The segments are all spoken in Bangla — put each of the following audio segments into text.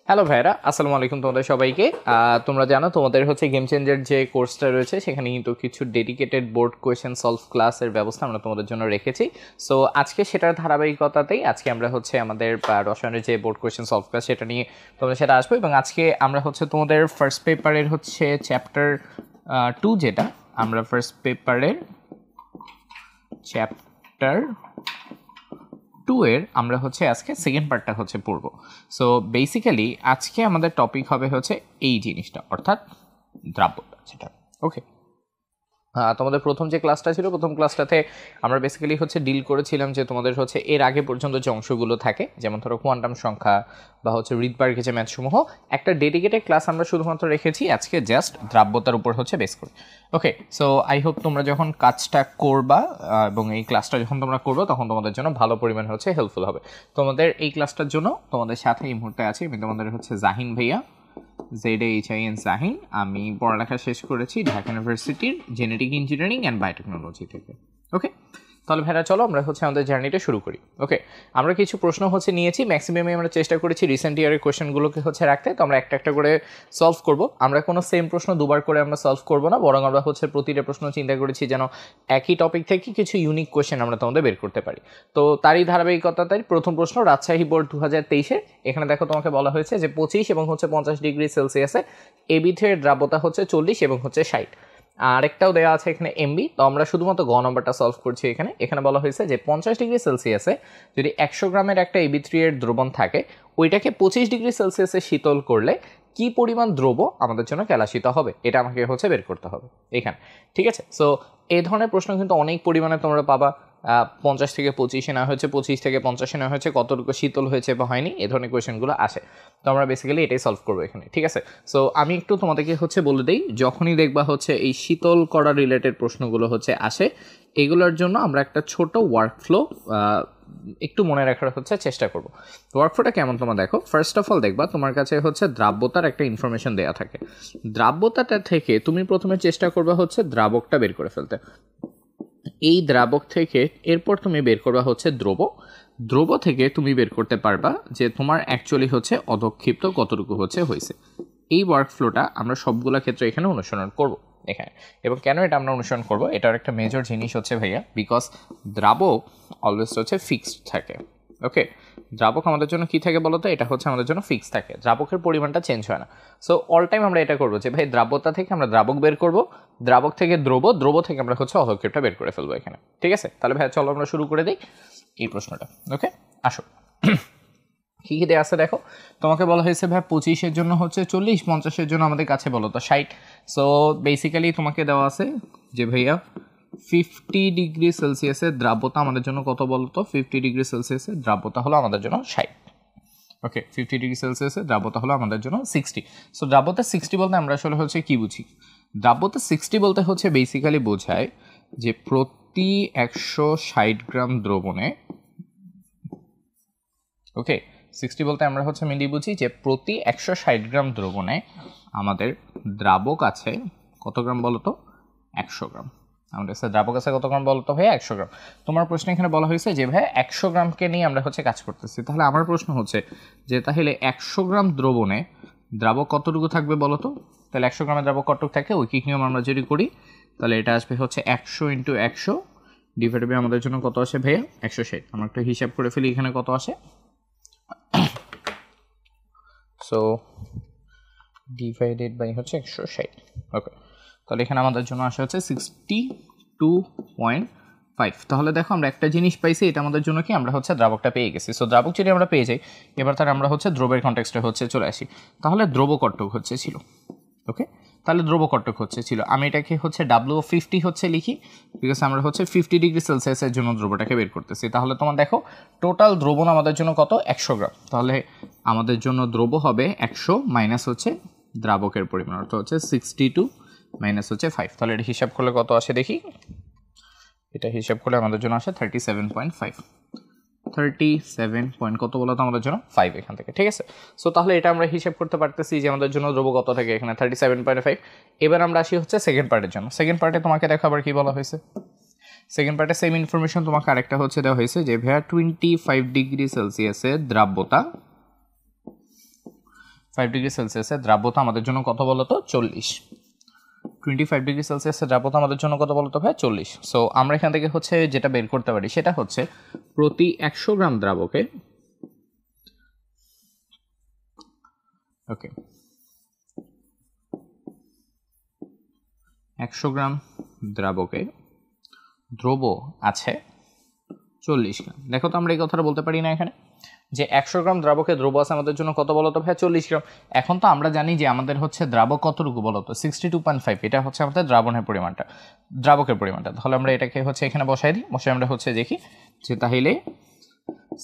হ্যালো ভাইরা, আসসালামু আলাইকুম তোমাদের সবাইকে। তোমরা জানো তোমাদের হচ্ছে গেম চেঞ্জার যে কোর্সটা রয়েছে সেখানে কিন্তু কিছু ডেডিকেটেড বোর্ড কোয়েশ্চেন সলভ ক্লাসের ব্যবস্থা আমরা তোমাদের জন্য রেখেছি। সো আজকে সেটার ধারাবাহিকতাতেই আজকে আমরা হচ্ছে আমাদের রসায়নের যে বোর্ড কোয়েশ্চেন সলভ ক্লাস সেটা নিয়ে তোমাদের সেটা আসবো। এবং আজকে আমরা হচ্ছে তোমাদের ফার্স্ট পেপারের হচ্ছে চ্যাপ্টার 2, যেটা আমরা ফার্স্ট পেপারের চ্যাপ্টার 2 এর আমরা হচ্ছে আজকে সেকেন্ড পার্টটা হচ্ছে পড়বো। সো বেসিক্যালি আজকে আমাদের টপিক হবে হচ্ছে এই জিনিসটা, অর্থাৎ দ্রাব্যতা, সেটা ওকে। তোমাদের প্রথম যে ক্লাসটা ছিল, প্রথম ক্লাসটাতে আমরা বেসিক্যালি হচ্ছে ডিল করেছিলাম যে তোমাদের হচ্ছে এর আগে পর্যন্ত যে অংশগুলো থাকে, যেমন ধরো কোয়ান্টাম সংখ্যা বা হচ্ছে রিডবার্গের যে ম্যাথসমূহ, একটা ডেডিকেটেড ক্লাস আমরা শুধুমাত্র রেখেছি আজকে জাস্ট দ্রাব্যতার উপর হচ্ছে বেস করে। ওকে, সো আই হোপ তোমরা যখন কাজটা করবা এবং এই ক্লাসটা যখন তোমরা করবে তখন তোমাদের জন্য ভালো পরিমাণ হচ্ছে হেল্পফুল হবে। তোমাদের এই ক্লাসটার জন্য তোমাদের সাথে এই মুহূর্তে আছে আমি তোমাদের হচ্ছে জাহিন ভাইয়া, ZAHIN জাহিন। আমি পড়ালেখা শেষ করেছি ঢাকা ইউনিভার্সিটির জেনেটিক ইঞ্জিনিয়ারিং অ্যান্ড বায়োটেকনোলজি থেকে। ওকে, তাহলে ভাইরা চলো আমরা হচ্ছে আমাদের জার্নিটা শুরু করি। ওকে, আমরা কিছু প্রশ্ন হচ্ছে নিয়েছি, ম্যাক্সিমামে আমরা চেষ্টা করেছি রিসেন্ট ইয়ারের কোয়েশ্চেনগুলোকে হচ্ছে রাখতে। তো আমরা একটা একটা করে সলভ করব। আমরা কোনো সেম প্রশ্ন দুবার করে আমরা সলভ করব না, বরং আমরা হচ্ছে প্রতিটা প্রশ্ন চিন্তা করেছি যেন একই টপিক থেকে কিছু ইউনিক কোয়েশ্চেন আমরা তোমাদের বের করতে পারি। তো তারই ধারাবাহিকতায় প্রথম প্রশ্ন রাজশাহী বোর্ড 2023-এর। এখানে দেখো তোমাকে বলা হয়েছে যে 25 এবং হচ্ছে 50 ডিগ্রি সেলসিয়াসে এবিথের দ্রাব্যতা হচ্ছে 40 এবং হচ্ছে 60। আরেকটাও দেওয়া আছে এখানে এমবি। তো আমরা শুধুমাত্র গ নম্বরটা সলভ করছি। এখানে বলা হয়েছে যে 50 ডিগ্রি সেলসিয়াসে যদি 100 গ্রামের একটা এবি3 এর দ্রবণ থাকে, ওইটাকে 25 ডিগ্রি সেলসিয়াসে শীতল করলে কি পরিমাণ দ্রব্য আমাদের জন্য কেলাসিত হবে, এটা আমাকে হচ্ছে বের করতে হবে এখানে। ঠিক আছে, সো এই ধরনের প্রশ্ন কিন্তু অনেক পরিমাণে তোমরা পাবা। 50 থেকে 25-এ নেওয়া হয়েছে, 25 থেকে 50-এ নেওয়া হয়েছে, কতটুকু শীতল হয়েছে বা হয়নি, এই ধরনের কোয়েশ্চেনগুলো আসে। তো আমরা বেসিক্যালি এটাই সলভ করবো এখানে। ঠিক আছে, সো আমি একটু তোমাদেরকে হচ্ছে বলে দিই, যখনই দেখবা হচ্ছে এই শীতল করা রিলেটেড প্রশ্নগুলো হচ্ছে আসে, এগুলোর জন্য আমরা একটা ছোট ওয়ার্কফ্লো একটু মনে রাখার হচ্ছে চেষ্টা করব। ওয়ার্কফ্লোটা কেমন তোমরা দেখো। ফার্স্ট অফ অল দেখবা তোমার কাছে হচ্ছে দ্রাব্যতার একটা ইনফরমেশন দেওয়া থাকে। দ্রাব্যতাটা থেকে তুমি প্রথমে চেষ্টা করবা হচ্ছে দ্রাবকটা বের করে ফেলতে। এই দ্রাবক থেকে এরপর তুমি বের করবা হচ্ছে দ্রব। দ্রব থেকে তুমি বের করতে পারবা যে তোমার অ্যাকচুয়ালি হচ্ছে অধক্ষিপ্ত কতটুকু হয়েছে। এই ওয়ার্কফ্লোটা আমরা সবগুলা ক্ষেত্রে এখানে অনুসরণ করব এখানে। এবং কেন এটা আমরা অনুসরণ করব, এটার একটা মেজর জিনিস হচ্ছে ভাইয়া, বিকজ দ্রাবক অলওয়েজ হচ্ছে ফিক্সড থাকে। ওকে, দ্রাবক আমাদের জন্য কি থাকে বলতো, এটা হচ্ছে আমাদের জন্য ফিক্স থাকে, দ্রাবকের পরিমাণটা চেঞ্জ হয় না। সো অল টাইম আমরা এটা করবো যে ভাই দ্রাব্যতা থেকে আমরা দ্রাবক বের করব, দ্রাবক থেকে দ্রব, দ্রব থেকে আমরা হচ্ছে অধক্ষেপটা বের করে ফেলবো এখানে। ঠিক আছে, তাহলে ভাই চলো আমরা শুরু করে দিই এই প্রশ্নটা। ওকে, আসো কী কী দেওয়া আছে দেখো। তোমাকে বলা হয়েছে ভাই 25-এর জন্য হচ্ছে 40, 50-এর জন্য আমাদের কাছে বলো তো 60। সো বেসিক্যালি তোমাকে দেওয়া আছে যে ভাইয়া 50 ডিগ্রি সেলসিয়াসের দ্রাব্যতা আমাদের জন্য কত বলতো, 50 ডিগ্রি সেলসিয়াসের দ্রাব্যতা হলো আমাদের জন্য 60। ওকে, 50 ডিগ্রি সেলসিয়াসের দ্রাব্যতা হলো আমাদের জন্য 60। সো দ্রাব্যতা 60 বলতে আমরা আসলে হচ্ছে কি বুঝি, দ্রাব্যতা 60 বলতে হচ্ছে বেসিক্যালি বোঝায় যে প্রতি 160 গ্রাম দ্রবণে, ওকে 60 বলতে আমরা হচ্ছে মিলিয়ে বুঝি যে প্রতি 160 গ্রাম দ্রবণে আমাদের দ্রাবক আছে কত গ্রাম বলতো, 100 গ্রাম। আমাদের কাছে দ্রাবক আছে কত গ্রাম বলতো ভাইয়া, 100 গ্রাম। তোমার প্রশ্ন এখানে বলা হয়েছে যে ভাই 100 গ্রামকে নিয়ে আমরা হচ্ছে কাজ করতেছি। তাহলে আমার প্রশ্ন হচ্ছে যে তাহলে 100 গ্রাম দ্রবণে দ্রাবক কতটুকু থাকবে বলতো। তাহলে 100 গ্রামের দ্রাবক কতটুকু থাকে, ঐকিক নিয়ম আমরা যদি করি তাহলে এটা আসবে হচ্ছে 100 × 100 ডিভাইড বাই আমাদের জন্য কত আসে ভাইয়া, 160। আমরা একটু হিসাব করে ফেলি এখানে কত আসে। সো ডিভাইডেড বাই হচ্ছে 160। ওকে, তাহলে এখানে আমাদের জন্য আসে হচ্ছে 62.5। তাহলে দেখো আমরা একটা জিনিস পাইছি, এটা আমাদের জন্য কি, আমরা হচ্ছে দ্রাবকটা পেয়ে গেছি। সো দ্রাবক যদি আমরা পেয়ে যাই, এবার তাহলে আমরা হচ্ছে দ্রবের কনটেক্সটে হচ্ছে চলে আসি। তাহলে দ্রব কট্টক হচ্ছে ছিল। ওকে, তাহলে দ্রব কট্টক হচ্ছে ছিল, আমি এটাকে হচ্ছে W50 হচ্ছে লিখি, বিকজ আমরা হচ্ছে 50 ডিগ্রি সেলসিয়াসের জন্য দ্রবটাকে বের করতেছি। তাহলে তোমার দেখো টোটাল দ্রবণ আমাদের জন্য কত, 100 গ্রাম। তাহলে আমাদের জন্য দ্রব হবে 100 মাইনাস হচ্ছে দ্রাবকের পরিমাণ, অর্থ হচ্ছে 62 মাইনাস হচ্ছে 5। তাহলে এটা হিসাব করলে কত আসে দেখি, এটা হিসাব করলে আমাদের জন্য আসে 37.5। 37 পয়েন্ট কত বলো তো আমাদের জন্য 5 এখান থেকে। ঠিক আছে, সো তাহলে এটা আমরা হিসাব করতে পারতেছি যে আমাদের জন্য দ্রব্য কত থাকে এখানে 37.5। এবার আমরা আসি হচ্ছে সেকেন্ড পার্টের জন্য। সেকেন্ড পার্টে তোমাকে দেখো আবার কি বলা হয়েছে, সেকেন্ড পার্টে সেম ইনফরমেশন তোমাকে আরেকটা হচ্ছে দেওয়া হয়েছে যে ভাইয়া 25 ডিগ্রি সেলসিয়াসের দ্রাব্যতা 5 ডিগ্রি সেলসিয়াসের দ্রাব্যতা আমাদের জন্য কত বলতো 40। 25 ডিগ্রি সেলসিয়াসের দ্রাব্যতা আমাদের জন্য কত বলতো ভাই 40। সো আমরা এখান থেকে হচ্ছে যেটা বের করতে পারি সেটা হচ্ছে প্রতি 100 গ্রাম দ্রাবকে ওকে 100 গ্রাম দ্রাবকে দ্রব আছে 40 গ্রাম। দেখো তো আমরা এই কথাটা বলতে পারি না এখানে যে 100 গ্রাম দ্রাবকে দ্রব আছে আমাদের জন্য কত বলতো ভাই 40 গ্রাম। এখন তো আমরা জানি যে আমাদের হচ্ছে দ্রাবক কতটুকু বলতো 62.5, এটা হচ্ছে আমাদের দ্রাবণের পরিমাণটা, দ্রাবকের পরিমাণটা। তাহলে আমরা এটাকে হচ্ছে এখানে বসাই দিই, বসে আমরা হচ্ছে দেখি যে তাহলে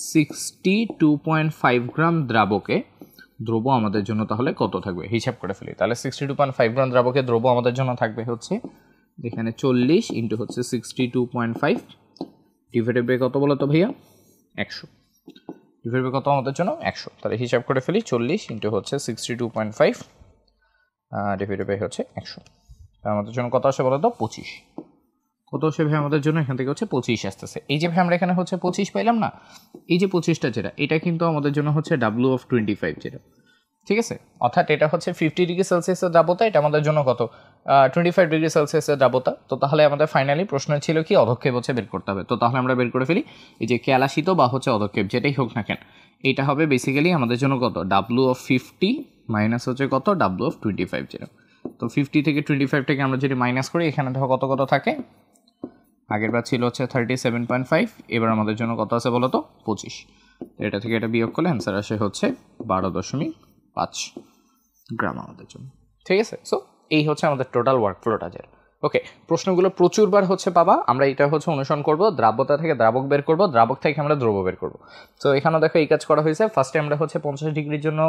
62.5 গ্রাম দ্রাবকে দ্রব আমাদের জন্য তাহলে কত থাকবে হিসাব করে ফেলি। তাহলে 62.5 গ্রাম দ্রাবকে দ্রব আমাদের জন্য থাকবে হচ্ছে এখানে 40 ইন্টু হচ্ছে 62.5 ডিভাইডেড বাই কত বলতো ভাইয়া 100, ডিভাইড বাই কত আমাদের জন্য 100। তাহলে হিসাব করে ফেলি 40 ইন্টু হচ্ছে 62.5 ডিভাইডেড বাই হচ্ছে 100, তাহলে আমাদের জন্য কত আসে বলতো 25। কত আসে ভাই আমাদের জন্য এখান থেকে হচ্ছে 25 আসতেছে। এই যে ভাই আমরা এখানে হচ্ছে 25 পাইলাম না, এই যে 25টা যেটা এটা কিন্তু আমাদের জন্য হচ্ছে W(25) যেটা, ঠিক আছে। অর্থাৎ এটা হচ্ছে 50 ডিগ্রি সেলসিয়াসের দ্রাব্যতা, এটা আমাদের জন্য কত 25 ডিগ্রি সেলসিয়াসের দ্রাব্যতা। তো তাহলে আমাদের ফাইনালি প্রশ্ন ছিল কি অধক্ষেপ হচ্ছে বের করতে হবে। তো তাহলে আমরা বের করে ফেলি এই যে কেলাসিত বা হচ্ছে অধক্ষেপ যেটাই হোক না কেন, এটা হবে বেসিক্যালি আমাদের জন্য কত W(50) মাইনাস হচ্ছে কত W(25) যেটা। তো 50 থেকে 25 থেকে আমরা যদি মাইনাস করি এখানে দেখো কত কত থাকে, আগের বার ছিল হচ্ছে 37.5, এবার আমাদের জন্য কত আছে বলো তো 25। এটা থেকে এটা বিয়োগ করলে অ্যান্সার আসে হচ্ছে 12.5 গ্রাম আমাদের জন্য, ঠিক আছে। সো এই হচ্ছে আমাদের টোটাল ওয়ার্কফ্লোটা যেটা। ওকে, প্রশ্নগুলো প্রচুরবার হচ্ছে পাবা, আমরা এটা হচ্ছে অনুসরণ করব, দ্রাব্যতা থেকে দ্রাবক বের করব, দ্রাবক থেকে আমরা দ্রব বের করব। সো এখানেও দেখো এই কাজ করা হয়েছে। ফার্স্টে আমরা হচ্ছে 50 ডিগ্রির জন্য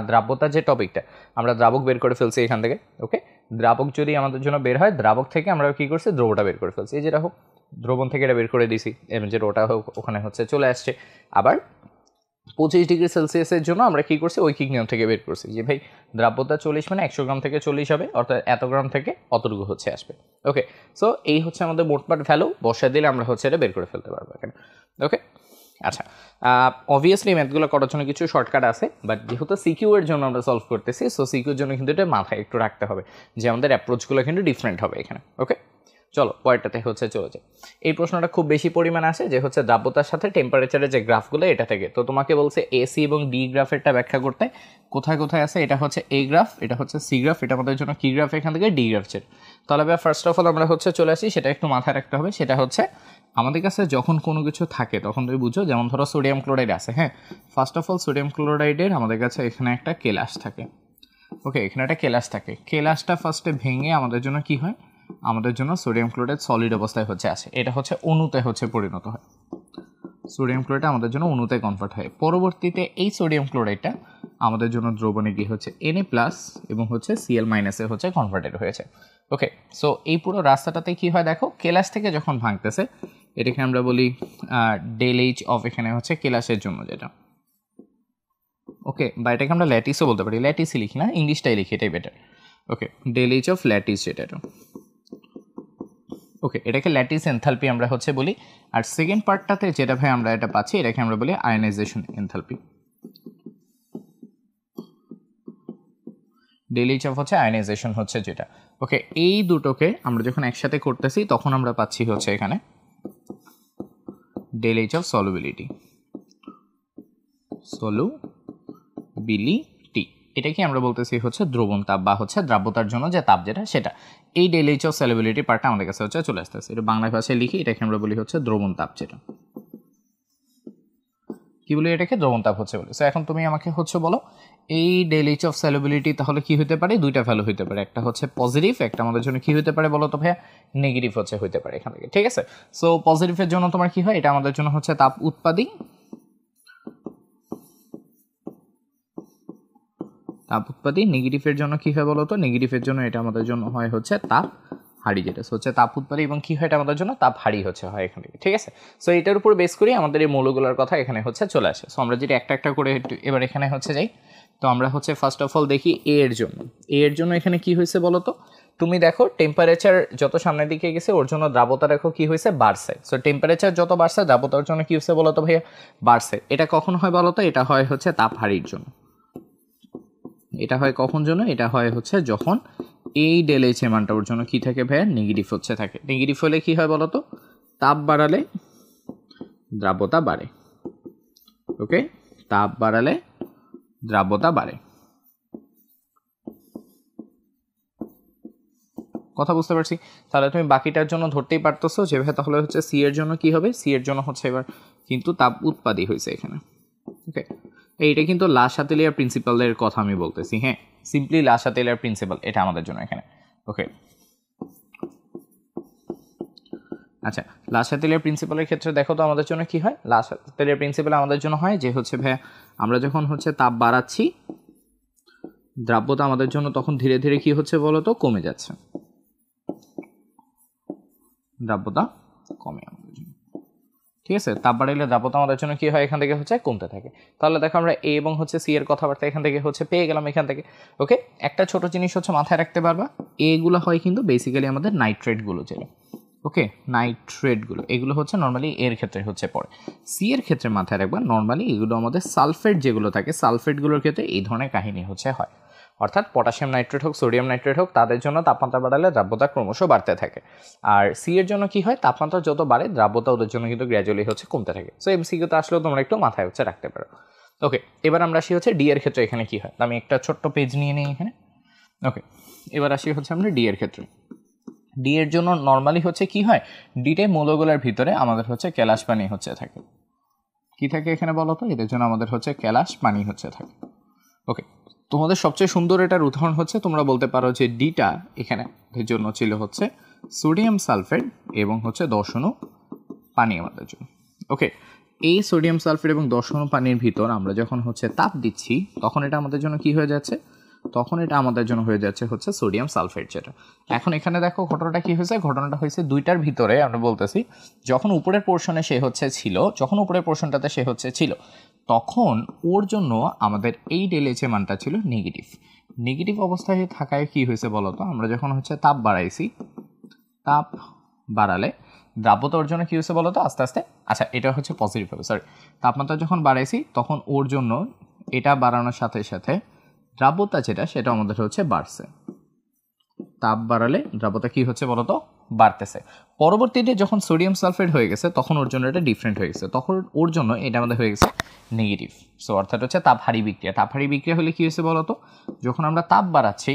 দ্রাব্যতার যে টপিকটা আমরা দ্রাবক বের করে ফেলছি এখান থেকে। ওকে, দ্রাবক যদি আমাদের জন্য বের হয়, দ্রাবক থেকে আমরা কী করছি দ্রবটা বের করে ফেলছি, এই যেটা হোক দ্রবণ থেকে এটা বের করে দিছি, এবং যেটা ওটা হোক ওখানে হচ্ছে চলে আসছে। আবার 25 ডিগ্রি সেলসিয়াসের জন্য আমরা কী করছি ঐকিক নিয়ম থেকে বের করছি যে ভাই দ্রাব্যতা 40 মানে 100 গ্রাম থেকে 40 হবে, অর্থাৎ এত গ্রাম থেকে অতটুকু হচ্ছে আসবে। ওকে, সো এই হচ্ছে আমাদের মোটমাট ভ্যালু, বসায় দিলে আমরা হচ্ছে এটা বের করে ফেলতে পারবো এখানে। ওকে, আচ্ছা, অবভিয়াসলি ম্যাথগুলো করার জন্য কিছু শর্টকাট আছে, বাট যেহেতু সিকিউ এর জন্য আমরা সলভ করতেছি, সো সিকিউর জন্য কিন্তু এটা মাথায় একটু রাখতে হবে যে আমাদের অ্যাপ্রোচগুলো কিন্তু ডিফারেন্ট হবে এখানে। ওকে, চলো পরেরটাতে হচ্ছে চলে যায়। এই প্রশ্নটা খুব বেশি পরিমাণ আসে যে হচ্ছে দ্রাব্যতার সাথে টেম্পারেচারের যে গ্রাফগুলো এটা থেকে। তো তোমাকে বলছে এসি এবং ডি গ্রাফেরটা ব্যাখ্যা করতে, কোথায় কোথায় আছে, এটা হচ্ছে এ গ্রাফ, এটা হচ্ছে সি গ্রাফ, এটা আমাদের জন্য কি গ্রাফ এখান থেকে ডি গ্রাফ ছিল। তাহলে ফার্স্ট অফ অল আমরা হচ্ছে চলে আসি, সেটা একটু মাথায় রাখতে হবে। সেটা হচ্ছে আমাদের কাছে যখন কোনো কিছু থাকে তখন তুমি বুঝো, যেমন ধরো সোডিয়াম ক্লোরাইড আছে, হ্যাঁ, ফার্স্ট অফ অল সোডিয়াম ক্লোরাইডের আমাদের কাছে এখানে একটা কেলাস থাকে। ওকে, এখানে একটা কেলাস থাকে, কেলাসটা ফার্স্টে ভেঙে আমাদের জন্য কি হয়, আমাদের জন্য সোডিয়াম ক্লোরাইড সলিড অবস্থায় হচ্ছে আসে, এটা হচ্ছে অণুতে হচ্ছে পরিণত হয়। সোডিয়াম ক্লোরাইড আমাদের জন্য অণুতে কনভার্ট হয়। পরবর্তীতে এই সোডিয়াম ক্লোরাইডটা আমাদের জন্য দ্রবণে গিয়ে হচ্ছে Na+ এবং হচ্ছে Cl- হচ্ছে কনভার্টেড হয়েছে। ওকে, সো এই পুরো রাস্তাটাতে কি হয় দেখো, কেলাস থেকে যখন ভাঙতেছে এটাকে আমরা বলি ΔH অফ, এখানে হচ্ছে কেলাসের জন্য যেটা। ওকে, বা এটাকে আমরা ল্যাটিসও বলতে পারি, ল্যাটিসই লিখি না, ইংলিশটাই লিখি, এটাই better. Okay, ΔH of lattice যেটা। ওকে, এটাকে ল্যাটিস এনথালপি আমরা হচ্ছে বলি। আর সেকেন্ড পার্টটাতে যেটা ভাই আমরা এটা পাচ্ছি, এটাকে আমরা বলি আয়নাইজেশন এনথালপি। ΔH অফ হচ্ছে আয়নাইজেশন হচ্ছে যেটা। ওকে, এই দুটোকে আমরা যখন একসাথে করতেছি তখন আমরা পাচ্ছি হচ্ছে এখানে ΔH অফ সলুবিলিটি, সলুবিলিটি, এটাকে আমরা বলতেছি হচ্ছে দ্রবণ তাপ বা হচ্ছে দ্রাব্যতার জন্য যে তাপ যেটা সেটা। এই ΔH অফ সলুবিলিটি পার্টটা আমাদের কাছে হচ্ছে চলে আসতেছে, এটা বাংলা ভাষায় লিখি, এটাকে আমরা বলি হচ্ছে দ্রবণ তাপ যেটা। কি বলি এটাকে দ্রবণ তাপ হচ্ছে বলি। সো এখন তুমি আমাকে হচ্ছে বলো এই ΔH অফ সলুবিলিটি তাহলে কি হতে পারে, দুইটা ভ্যালু হতে পারে, একটা হচ্ছে পজিটিভ, একটা আমাদের জন্য কি হতে পারে বলো তো ভাইয়া নেগেটিভ হচ্ছে হতে পারে এখান থেকে, ঠিক আছে। সো পজিটিভের জন্য তোমার কি হয়, এটা আমাদের জন্য হচ্ছে তাপ উৎপাদী, তাপ উৎপাদী। নেগেটিভের জন্য কি হয় বলো তো, নেগেটিভের জন্য এটা আমাদের জন্য হয় হচ্ছে তাপ হাড়ি, যেটা হচ্ছে তাপ উৎপাদী, এবং কি হয় এটা আমাদের জন্য তাপ হাড়ি হচ্ছে হয় এখান থেকে, ঠিক আছে। সো এটার উপর বেস করি আমাদের এই মৌলগুলোর কথা এখানে হচ্ছে চলে আসে। সো আমরা যদি একটা একটা করে এবার এখানে হচ্ছে যাই, তো আমরা হচ্ছে ফার্স্ট অফ অল দেখি এ এর জন্য। এ এর জন্য এখানে কি হয়েছে বলো তো, তুমি দেখো টেম্পারেচার যত সামনের দিকে গেছে ওর জন্য দ্রাব্যতা দেখো কি হয়েছে বাড়ছে। সো টেম্পারেচার যত বাড়ছে দ্রাব্যতার জন্য কি হয়েছে বলো তো ভাইয়া বাড়ছে। এটা কখন হয় বলো তো, এটা হয় হচ্ছে তাপ হাড়ির জন্য, এটা হয় কখন জন্য, এটা হয় হচ্ছে যখন এই ডেল এইচ এর মানটা ওর জন্য কী থাকে ভাইয়া, নেগেটিভ হচ্ছে থাকে। নেগেটিভ হলে কী হয় বলো তো, তাপ বাড়ালে দ্রাব্যতা বাড়ে। ওকে, তাপ বাড়ালে দ্রাব্যতা বাড়ে। কথা বুঝতে পারছি? তাহলে তুমি বাকিটার জন্য ধরতেই পারতেছো যে ভাই তাহলে হচ্ছে সি এর জন্য কি হবে, সি এর জন্য হচ্ছে এবার কিন্তু তাপ উৎপাদী হয়েছে এখানে। ওকে, এইটা কিন্তু লা শাতেলিয়ার প্রিন্সিপালের কথা আমি বলতেছি। হ্যাঁ, সিম্পলি লা শাতেলিয়ার প্রিন্সিপাল এটা আমাদের জন্য এখানে। ওকে, আচ্ছা, লা শাতেলিয়ার প্রিন্সিপালের ক্ষেত্রে দেখো তো আমাদের জন্য কি হয়। লা শাতেলিয়ার প্রিন্সিপাল আমাদের জন্য হয় যে হচ্ছে ভাই আমরা যখন হচ্ছে তাপ বাড়াচ্ছি দ্রাব্যতা আমাদের জন্য তখন ধীরে ধীরে কি হচ্ছে বলো তো, কমে যাচ্ছে। দ্রাব্যতা কমে আমাদের জন্য, ঠিক আছে। তাপ বাড়াইলে দ্রাব্যতা আমাদের জন্য কি হয়, এখান থেকে হচ্ছে কমতে থাকে। তাহলে দেখো আমরা এ এবং হচ্ছে সি এর কথাবার্তা এখান থেকে হচ্ছে পেয়ে গেলাম এখান থেকে। ওকে, একটা ছোট জিনিস হচ্ছে মাথায় রাখতে পারবা, এগুলো হয় কিন্তু বেসিক্যালি আমাদের নাইট্রেটগুলো যেগুলো, ওকে, নাইট্রেটগুলো এগুলো হচ্ছে নর্মালি এর ক্ষেত্রে হচ্ছে পড়ে। সি এর ক্ষেত্রে মাথায় রাখবা নর্মালি এগুলো আমাদের সালফেট যেগুলো থাকে, সালফেটগুলোর ক্ষেত্রে এই ধরনের কাহিনী হচ্ছে হয়। অর্থাৎ পটাশিয়াম নাইট্রেট হোক, সোডিয়াম নাইট্রেট হোক, তাদের জন্য তাপমাত্রা বাড়ালে দ্রাব্যতা ক্রমশ বাড়তে থাকে। আর সি এর জন্য কি হয়, তাপমাত্রা যত বাড়ে দ্রাব্যতা ওদের জন্য কিন্তু গ্র্যাজুয়ালি হচ্ছে কমতে থাকে। সো এমসিকিউতে আসলেও তোমরা একটু মাথায় হচ্ছে রাখতে পারো। ওকে, এবার আমরা আসি হচ্ছে ডি এর ক্ষেত্রে এখানে কি হয়। আমি একটা ছোট্ট পেজ নিয়ে নিই এখানে। ওকে, এবার আসি হচ্ছে আমরা ডি এর ক্ষেত্রে। ডি এর জন্য নর্মালি হচ্ছে কি হয়, ডিতে মৌলগুলোর ভিতরে আমাদের হচ্ছে ক্যালাস পানি হচ্ছে থাকে। কি থাকে এখানে বলো তো, এদের জন্য আমাদের হচ্ছে ক্যালাস পানি হচ্ছে থাকে। ওকে, তোমাদের সবচেয়ে সুন্দর এটার উদাহরণ হচ্ছে তোমরা বলতে পারো যে ডিটা এখানে এর জন্য ছিল হচ্ছে সোডিয়াম সালফেট এবং হচ্ছে 10 অণু পানি আমাদের জন্য। ওকে, এই সোডিয়াম সালফেট এবং 10 অণু পানির ভিতর আমরা যখন হচ্ছে তাপ দিচ্ছি তখন এটা আমাদের জন্য কি হয়ে যাচ্ছে, তখন এটা আমাদের জন্য হয়ে যাচ্ছে হচ্ছে সোডিয়াম সালফেট যেটা। এখন এখানে দেখো ঘটনাটা কি হয়েছে, ঘটনাটা হয়েছে দুইটার ভিতরে আমরা বলতেছি যখন উপরের পোর্শনে সে হচ্ছে ছিল, যখন উপরের পোর্শনটাতে সে হচ্ছে ছিল তখন ওর জন্য আমাদের এই ডেল এইচ এর মানটা ছিল নেগেটিভ। নেগেটিভ অবস্থায় থাকায় কি হয়েছে বলতো, আমরা যখন হচ্ছে তাপ বাড়াইছি, তাপ বাড়ালে দ্রাব্যতা ওর জন্য কী হয়েছে বলতো আস্তে আস্তে, আচ্ছা এটা হচ্ছে পজিটিভ হবে, সরি, তাপমাত্রা যখন বাড়াইছি তখন ওর জন্য এটা বাড়ানোর সাথে সাথে দ্রাব্যতা যেটা সেটা আমাদের হচ্ছে বাড়ছে। তাপ বাড়ালে দ্রাব্যতা কি হচ্ছে বলতো, বাড়তেছে। পরবর্তীতে যখন সোডিয়াম সালফেট হয়ে গেছে তখন ওর জন্য এটা ডিফারেন্ট হয়ে গেছে, তখন ওর জন্য এটা আমাদের হয়ে গেছে নেগেটিভ। সো অর্থাৎ হচ্ছে তাপহারী বিক্রিয়া। তাপহারী বিক্রিয়া হলে কি হয়েছে বলতো, যখন আমরা তাপ বাড়াচ্ছি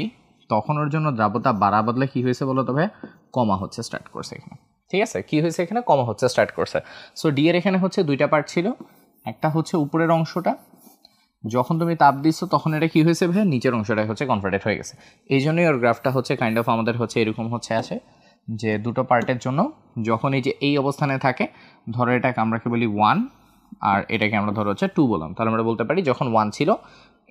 তখন ওর জন্য দ্রাব্যতা বাড়া বদলে কি হয়েছে বলতো ভাই, কমা হচ্ছে স্টার্ট করছে এখানে। ঠিক আছে, কি হয়েছে এখানে, কমা হচ্ছে স্টার্ট করছে। সো ডি এর এখানে হচ্ছে দুইটা পার্ট ছিল, একটা হচ্ছে উপরের অংশটা যখন তুমি তাপ দিচ্ছ তখন এটা কি হয়েছে ভাই, নিচের অংশটা হচ্ছে কনভার্টেড হয়ে গেছে। এই জন্যই ওর গ্রাফটা হচ্ছে কাইন্ড অফ আমাদের হচ্ছে এরকম হচ্ছে আসে যে দুটো পার্টের জন্য যখন এই যে এই অবস্থানে থাকে, ধরো এটাকে আমরা কি বলি 1 আর এটাকে আমরা ধরো হচ্ছে 2 বললাম, তাহলে আমরা বলতে পারি যখন 1 ছিল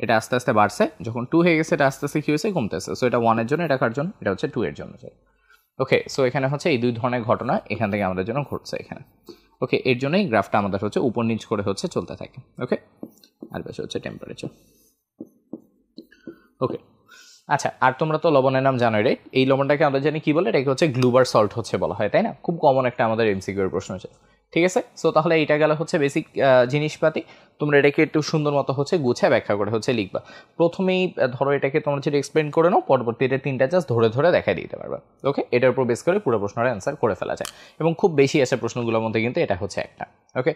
এটা আস্তে আস্তে বাড়ছে, যখন 2 হয়ে গেছে এটা আস্তে আস্তে কী হয়েছে, কমতেছে। সো এটা 1 এর জন্য, এটা কার জন্য, এটা হচ্ছে 2 এর জন্য। ওকে, সো এখানে হচ্ছে এই দুই ধরনের ঘটনা এখান থেকে আমাদের জন্য ঘটছে এখানে। ওকে, এর জন্যই গ্রাফটা আমাদের হচ্ছে উপর নিচ করে হচ্ছে চলতে থাকে। ওকে, আর বেশি হচ্ছে টেম্পারেচার। ওকে, আচ্ছা, আর তোমরা তো লবণের নাম জানোই রে, এই লবণটাকে আমরা জানি কি বলে, এটাকে হচ্ছে গ্লুবার সল্ট হচ্ছে বলা হয়, তাই না? খুব কমন একটা আমাদের এমসিকিউ এর প্রশ্ন হচ্ছে। ঠিক আছে, সো তাহলে এইটা গেল হচ্ছে বেসিক জিনিসপাতি। তোমরা এটাকে একটু সুন্দর মতো হচ্ছে গুছিয়ে ব্যাখ্যা করে হচ্ছে লিখবা। প্রথমেই ধরো এটাকে তোমরা যেটা এক্সপ্লেন করে নাও, পরবর্তীতে 3টা জাস্ট ধরে ধরে দেখাই দিতে পারবা। ওকে, এটার উপর বেস করে পুরো প্রশ্নের অ্যান্সার করে ফেলা যায় এবং খুব বেশি আসে প্রশ্নগুলোর মধ্যে, কিন্তু এটা হচ্ছে একটা। ওকে,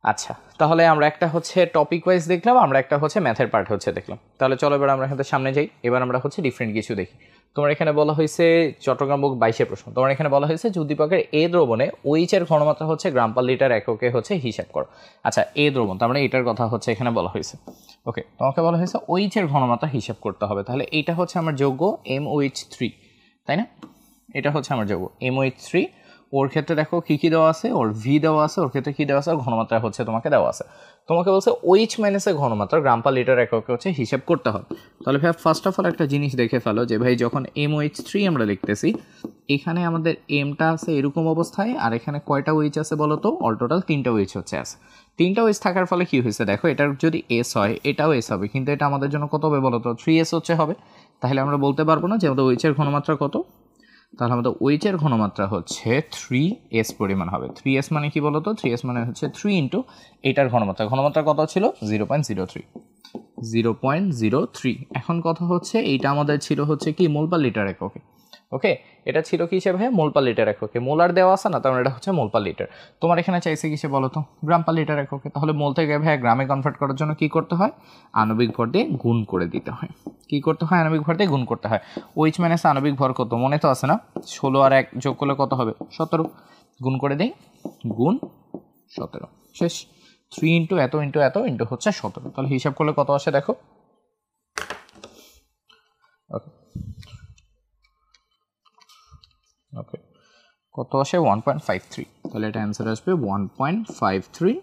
আচ্ছা, তাহলে আমরা একটা হচ্ছে টপিক ওয়াইজ দেখলাম, আমরা একটা হচ্ছে ম্যাথের পার্ট হচ্ছে দেখলাম। তাহলে চলো এবার আমরা এখানে সামনে যাই। এবার আমরা হচ্ছে ডিফারেন্ট কিছু দেখি। তোমার এখানে বলা হয়েছে চট্টগ্রাম বুক 22 প্রশ্ন। তোমার এখানে বলা হয়েছে যে উদ্দীপকের এ দ্রবণে OH এর ঘনমাত্রা হচ্ছে গ্রাম পার লিটার এককে হচ্ছে হিসাব করো। আচ্ছা, এ দ্রবণ তার মানে এটার কথা হচ্ছে এখানে বলা হয়েছে। ওকে, তোমাকে বলা হয়েছে OH এর ঘনমাত্রা হিসাব করতে হবে। তাহলে এইটা হচ্ছে আমার যৌগ MOH3, তাই না? এটা হচ্ছে আমার যৌগ MOH3। ওর ক্ষেত্রে দেখো কী কী দেওয়া আছে, ওর ভি দেওয়া আছে, ওর ক্ষেত্রে কী দেওয়া আছে, ঘনমাত্রা হচ্ছে তোমাকে দেওয়া আছে। তোমাকে বলছে OH মাইনাসের ঘনমাত্রা গ্রাম পার লিটার এককে হচ্ছে হিসাব করতে হবে। তাহলে ভাই ফার্স্ট অফ অল একটা জিনিস দেখে ফেলো যে ভাই যখন MOH3 আমরা লিখতেছি, এখানে আমাদের এমটা আছে এরকম অবস্থায়, আর এখানে কয়টা OH আছে বলো তো, অল টোটাল 3টা OH হচ্ছে আছে। 3টা OH থাকার ফলে কী হয়েছে দেখো, এটার যদি S হয় এটাও S হবে, কিন্তু এটা আমাদের জন্য কত হবে বলো তো, 3S হচ্ছে হবে। তাহলে আমরা বলতে পারবো না যে আমাদের OH এর ঘনমাত্রা কত, তাহলে আমাদের OH এর ঘনমাত্রা হচ্ছে 3S পরিমাণ হবে। 3S মানে কি বলতো, 3S মানে হচ্ছে 3 ইন্টু এটার ঘনমাত্রা, ঘনমাত্রা কত ছিল 0.03। 0.03। এখন কথা হচ্ছে এইটা আমাদের ছিল হচ্ছে কি মোল পার লিটার এককে। ওকে, এটা ছিল কি হিসেবে মোল পার লিটার এককে, মোলার দেওয়া আছে না, তার এটা হচ্ছে মোল পার লিটার। তোমার এখানে চাইছে কিসে বলো তো, গ্রাম পার লিটার এককে। তাহলে মোল থেকে ভাইয়া গ্রামে কনভার্ট করার জন্য কি করতে হয়, আণবিক ভর দিয়ে গুণ করে দিতে হয়। কি করতে হয়, আণবিক ভর দিয়ে গুণ করতে হয়। ওইচ মাইনাস আণবিক ভর কত মনে তো আছে না, 16 আর 1 যোগ করলে কত হবে 17, গুণ করে দেই, গুণ 17, শেষ। 3 ইন্টু এত ইন্টু এত ইন্টু হচ্ছে 17, তাহলে হিসাব করলে কত আসে দেখো। ওকে ওকে, কত আসে 1.53, তাহলে এটা অ্যান্সার আসবে 1.53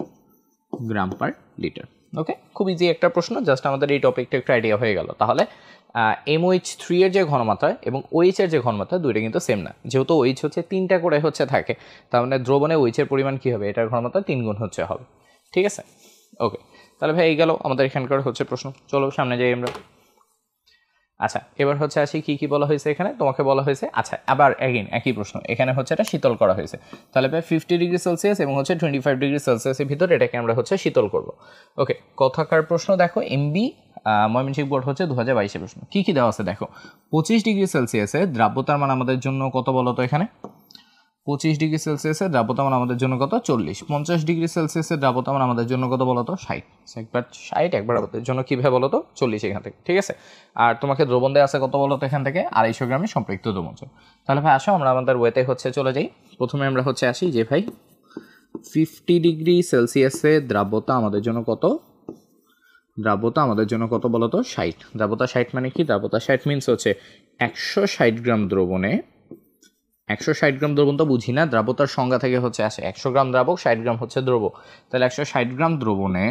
গ্রাম পার লিটার। ওকে, খুব ইজি একটা প্রশ্ন, জাস্ট আমাদের এই টপিকটা একটু আইডিয়া হয়ে গেল। তাহলে MOH3 এর যে ঘনমাত্রা এবং OH এর যে ঘনমাত্রা দুইটা কিন্তু সেম না, যেহেতু OH হচ্ছে 3টা করে হচ্ছে থাকে, তার মানে দ্রবণে OH এর পরিমাণ কী হবে, এটার ঘনমাত্রা 3 গুণ হচ্ছে হবে। ঠিক আছে, ওকে, তাহলে ভাই এই গেল আমাদের এখানকার হচ্ছে প্রশ্ন। চলো সামনে যাই আমরা। আচ্ছা, এবার হচ্ছে আসি কি কি বলা হয়েছে এখানে, তোমাকে বলা হয়েছে, আচ্ছা আবার অ্যাগেন একই প্রশ্ন, এখানে হচ্ছে এটা শীতল করা হয়েছে। তাহলে ভাই 50 ডিগ্রি সেলসিয়াস এবং হচ্ছে 25 ডিগ্রি সেলসিয়াসের ভিতরে এটাকে আমরা হচ্ছে শীতল করব। ওকে, কথাকার প্রশ্ন দেখো, এমবি ময়মনসিংহ বোর্ড হচ্ছে 2022 প্রশ্ন। কি কি দেওয়া আছে দেখো, 25 ডিগ্রি সেলসিয়াসে দ্রাব্যতার মান আমাদের জন্য কত বলো তো, এখানে 25 ডিগ্রি সেলসিয়াসের দ্রাব্যতা মান আমাদের জন্য কত 40, 50 ডিগ্রি সেলসিয়াসের দ্রাব্যতা মান আমাদের জন্য কত বলো তো 60, একবার 60 একবার আমাদের জন্য কীভাবে বলো তো 40 এখান থেকে। ঠিক আছে, আর তোমাকে দ্রবণ দেওয়া আছে কত বলো তো এখান থেকে 250 গ্রামের সম্পৃক্ত দ্রবণ। তাহলে ভাই আসো আমরা আমাদের ওয়েতে হচ্ছে চলে যাই। প্রথমে আমরা হচ্ছে আসি যে ভাই 50 ডিগ্রি সেলসিয়াসে দ্রাব্যতা আমাদের জন্য কত, দ্রাব্যতা আমাদের জন্য কত বলো তো 60, দ্রাব্যতা 60 মানে কি, দ্রাব্যতা 60 মিনস হচ্ছে 160 গ্রাম দ্রবণে, 160 গ্রাম দ্রবণ তো বুঝি না, দ্রাব্যতার সংজ্ঞা থেকে হচ্ছে আসে 100 গ্রাম দ্রাবক, 60 গ্রাম হচ্ছে দ্রব। তাহলে 160 গ্রাম দ্রবণে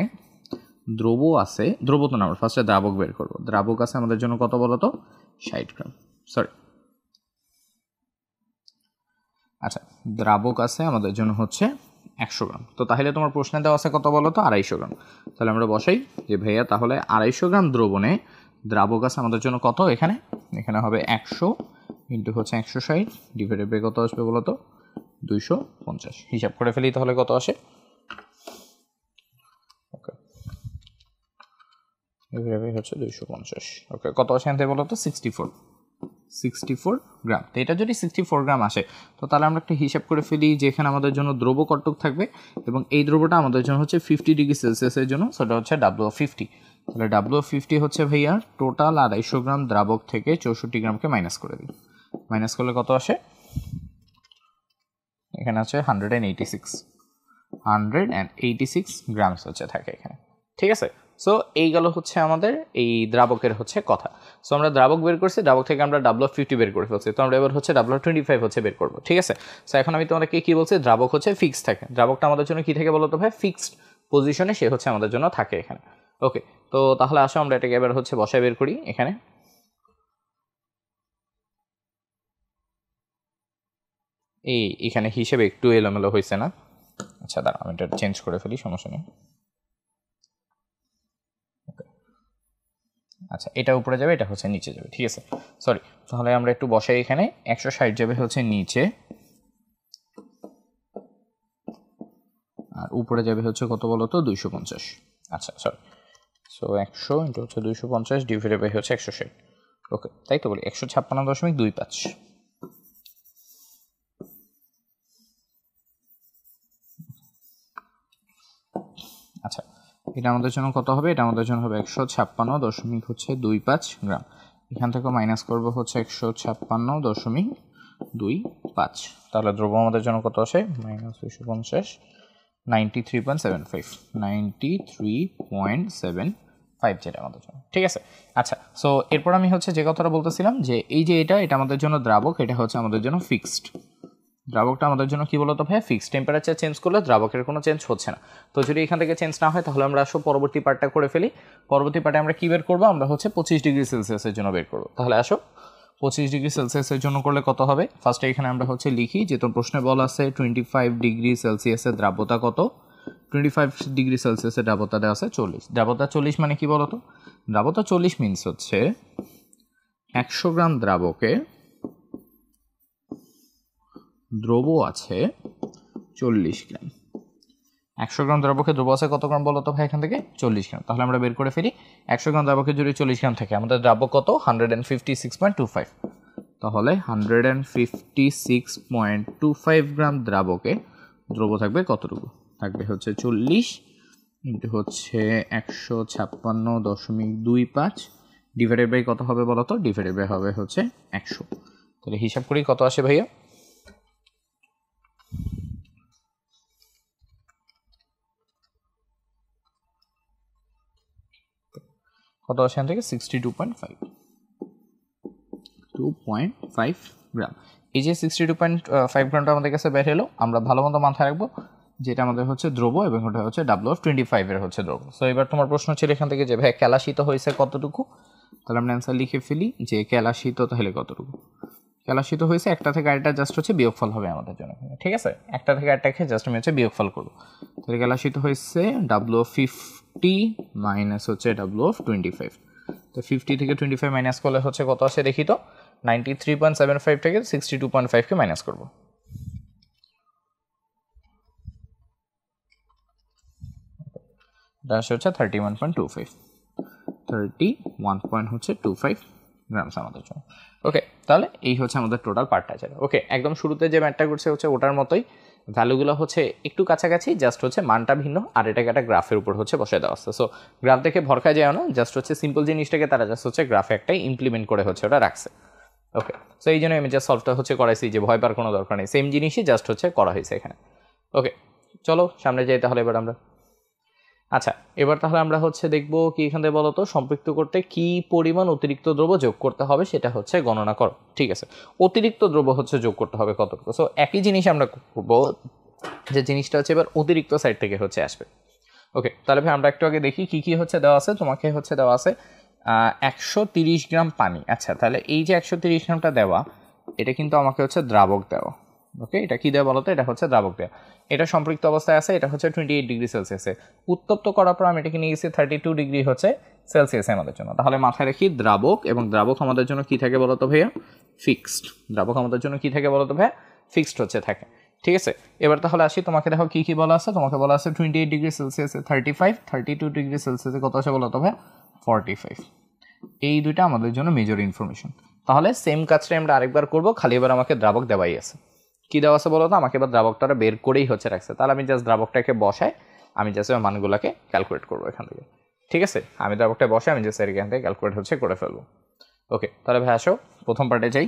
দ্রব আছে, দ্রব তো না, আমরা ফার্স্টে দ্রাবক বের করবো। দ্রাবক আছে আমাদের জন্য কত বলো তো 60 গ্রাম, সরি আচ্ছা, দ্রাবক আছে আমাদের জন্য হচ্ছে 100 গ্রাম। তো তাহলে তোমার প্রশ্নে দেওয়া আছে কত বলো তো 250 গ্রাম। তাহলে আমরা বসাই যে ভাইয়া তাহলে 250 গ্রাম দ্রবণে দ্রাবক আছে আমাদের জন্য কত, এখানে এখানে হবে 100 ইন্টু হচ্ছে 160 ডিভাইডেড বাই কত আসবে বলো তো 250, হিসাব করে ফেলি তাহলে কত আসে। ওকে, ডিভাইডেড হচ্ছে 250, ওকে কত আসে আনতে বলো তো 64 গ্রাম। তো এটা যদি 64 গ্রাম আসে, তো তাহলে আমরা একটা হিসাব করে ফেলি যে এখানে আমাদের জন্য দ্রব্য কতটুক থাকবে, এবং এই দ্রব্যটা আমাদের জন্য হচ্ছে 50 ডিগ্রি সেলসিয়াসের জন্য, সেটা হচ্ছে WO50। তাহলে WO50 হচ্ছে ভাইয়া টোটাল 250 গ্রাম দ্রাবক থেকে 64 গ্রামকে মাইনাস করে দিই, মাইনাস করলে কত আসে, এখানে আছে 186 গ্রামস হচ্ছে থাকে এখানে। ঠিক আছে, সো এই গেল হচ্ছে আমাদের এই দ্রাবকের হচ্ছে কথা। সো আমরা দ্রাবক বের করছি, দ্রাবক থেকে আমরা WO50 বের করে ফেলছি, তো আমরা এবার হচ্ছে WO25 হচ্ছে বের করবো। ঠিক আছে, সো এখন আমি তোমাদেরকে কি বলছি, দ্রাবক হচ্ছে ফিক্সড থাকে, দ্রাবকটা আমাদের জন্য কি থাকে বলো তো ভাই, ফিক্সড পজিশনে সে হচ্ছে আমাদের জন্য থাকে এখানে। ওকে, তো তাহলে আসো আমরা এটাকে এবার হচ্ছে বসায় বের করি এখানে। এখানে হিসেবে একটু এলোমেলো হয়েছে না, আচ্ছা দাঁড়া আমি এটা চেঞ্জ করে ফেলি, সমস্যা নেই। আচ্ছা, এটা উপরে যাবে, এটা হচ্ছে নিচে যাবে। ঠিক আছে, সরি, তাহলে আমরা একটু বসাই এখানে, 160 যাবে হচ্ছে নিচে, আর উপরে যাবে হচ্ছে কত বলো তো 250। আচ্ছা সরি, সো 100 ইন্টু হচ্ছে 250 ডিভাইডেড বাই হচ্ছে 160। ওকে, তাই তো বলি 156.25। আচ্ছা, এটা আমাদের জন্য কত হবে, এটা আমাদের জন্য হবে 156.25 গ্রাম। এখান থেকে মাইনাস করবো হচ্ছে 156.25, তাহলে দ্রব্য আমাদের জন্য কত আসে মাইনাস 250, 93.75 যেটা আমাদের জন্য। ঠিক আছে, আচ্ছা, সো এরপর আমি হচ্ছে যে কথাটা বলতেছিলাম যে এই যে এটা আমাদের জন্য দ্রাবক, এটা হচ্ছে আমাদের জন্য ফিক্সড, দ্রাবকটা আমাদের জন্য কি বলতো ভাই ফিক্সড, টেম্পারেচার চেঞ্জ করলে দ্রাবকের কোনো চেঞ্জ হচ্ছে না। তো যদি এখান থেকে চেঞ্জ না হয়, তাহলে আমরা আসো পরবর্তী পার্টটা করে ফেলি। পরবর্তী পার্টে আমরা কি বের করবো, আমরা হচ্ছে 25 ডিগ্রি সেলসিয়াসের জন্য বের করবো। তাহলে আসো 25 ডিগ্রি সেলসিয়াসের জন্য করলে কত হবে, ফার্স্টে এখানে আমরা হচ্ছে লিখি যে তোর প্রশ্নে বলা আছে 25 ডিগ্রি সেলসিয়াসের দ্রাব্যতা কত, 25 ডিগ্রি সেলসিয়াসের দ্রাব্যতা দেওয়া আছে 40, দ্রাব্যতা 40 মানে কি বলতো, দ্রাব্যতা 40 মিনস হচ্ছে 100 গ্রাম দ্রাবকে দ্রব আছে 40 গ্রাম। 100 গ্রাম দ্রাবকে দ্রব্য আছে কত গ্রাম বলো তো ভাই এখান থেকে 40 গ্রাম। তাহলে আমরা বের করে ফেলি 100 গ্রাম দ্রাবকে যদি 40 গ্রাম থাকে আমাদের দ্রাব্য কত 156.25। তাহলে 156.25 গ্রাম দ্রাবকে দ্রব্য থাকবে কতটুকু, থাকবে হচ্ছে 40 ইন্টু হচ্ছে 156.25 ডিভাইডেড বাই কত হবে বলো তো, ডিভাইডেড বাই হবে হচ্ছে 100। তাহলে হিসাব করি কত আসে ভাইয়া, কত আসে এখান থেকে 62.5 গ্রাম। এই যে 62.5 গ্রামটা আমাদের কাছে বের হলো, আমরা ভালো মতো মাথায় রাখবো যেটা আমাদের হচ্ছে দ্রব্য এবং ওটা হচ্ছে WF25 এর হচ্ছে দ্রব্য। সো এবার তোমার প্রশ্ন ছিল এখান থেকে যে ভাই কেলাসিত হয়েছে কতটুকু, তাহলে আমরা অ্যান্সার লিখে ফেলি যে কেলাসিত তাহলে কতটুকু, কেলাসিত হয়েছে একটা থেকে আরেকটা জাস্ট হচ্ছে বিয়োগফল হবে আমাদের জন্য, ঠিক আছে, একটা থেকে আরেকটাকে জাস্ট আমি হচ্ছে বিয়োগফল করবো। তাহলে কেলাসিত হয়েছে W50 মাইনাস হচ্ছে WF25। তো 50 থেকে 25 মাইনাস করলে হচ্ছে কত আসে দেখি তো, 93.75 থেকে 62.5কে মাইনাস করবো। এটা আসে হচ্ছে 31.25 গ্রামস আমাদের জন্য। ওকে, তাহলে এই হচ্ছে আমাদের টোটাল পার্টটা যাবে। ওকে, একদম শুরুতে যে ম্যাথটা করছে হচ্ছে ওটার মতোই, ভ্যালুগুলো হচ্ছে একটু কাছাকাছি, জাস্ট হচ্ছে মানটা ভিন্ন, আর এটাকে একটা গ্রাফের উপর হচ্ছে বসে দেওয়া আসছে। সো গ্রাফ দেখে ভরকা যায় না, জাস্ট হচ্ছে সিম্পল জিনিসটাকে তারা জাস্ট হচ্ছে গ্রাফে একটাই ইমপ্লিমেন্ট করে হচ্ছে ওটা রাখছে। ওকে, সো এই জন্য আমি জাস্ট সলভটা হচ্ছে করাইছি, যে ভয় পাওয়ার কোনো দরকার নেই, সেম জিনিসই জাস্ট হচ্ছে করা হয়েছে এখানে। ওকে, চলো সামনে যাই তাহলে এবার আমরা। আচ্ছা, এবার তাহলে আমরা হচ্ছে দেখবো কি এখান থেকে বলতো সম্পৃক্ত করতে কি পরিমাণ অতিরিক্ত দ্রব্য যোগ করতে হবে সেটা হচ্ছে গণনা করো। ঠিক আছে, অতিরিক্ত দ্রব্য হচ্ছে যোগ করতে হবে কতটুকু। সো একই জিনিস আমরা করবো, যে জিনিসটা হচ্ছে এবার অতিরিক্ত সাইড থেকে হচ্ছে আসবে। ওকে, তাহলে ভাই আমরা একটু আগে দেখি কি কি হচ্ছে দেওয়া আছে। তোমাকে হচ্ছে দেওয়া আছে 130 গ্রাম পানি। আচ্ছা, তাহলে এই যে 130 গ্রামটা দেওয়া, এটা কিন্তু আমাকে হচ্ছে দ্রাবক দেওয়া। ওকে, এটা কি দেওয়া বলতো, এটা হচ্ছে দ্রাবক দেওয়া। এটা সম্পৃক্ত অবস্থায় আছে, এটা হচ্ছে 28 ডিগ্রি সেলসিয়াসে। উত্তপ্ত করার পর আমি এটাকে নিয়ে গেছি 32 ডিগ্রি হচ্ছে সেলসিয়াসে আমাদের জন্য। তাহলে মাথায় রাখি দ্রাবক, এবং দ্রাবক আমাদের জন্য কি থাকে বলতো ভাইয়া, ফিক্সড। দ্রাবক আমাদের জন্য কি থাকে বলতো ভাইয়া, ফিক্সড হচ্ছে থাকে। ঠিক আছে, এবার তাহলে আসি, তোমাকে দেখো কি কি বলা আছে। তোমাকে বলা আছে 28 ডিগ্রি সেলসিয়াসে 35, 32 ডিগ্রি সেলসিয়াসে কত আছে বলতো ভাইয়া 45। এই দুইটা আমাদের জন্য মেজর ইনফরমেশন। তাহলে সেম কাজটাই আমরা আরেকবার করবো, খালি এবার আমাকে দ্রাবক দেওয়াই আছে। কি দেওয়া আছে বলো তো, আমাকে এবার দ্রাবকটা বের করেই হচ্ছে রাখছে। তাহলে আমি জাস্ট দ্রাবকটাকে বসাই, আমি জাস্ট মানগুলোকে ক্যালকুলেট করবো এখান থেকে। ঠিক আছে, আমি দ্রাবকটা বসাই, আমি জাস্ট এখান থেকে ক্যালকুলেট হচ্ছে করে ফেলবো। ওকে, তাহলে ভাই আসো প্রথম পার্টে যাই।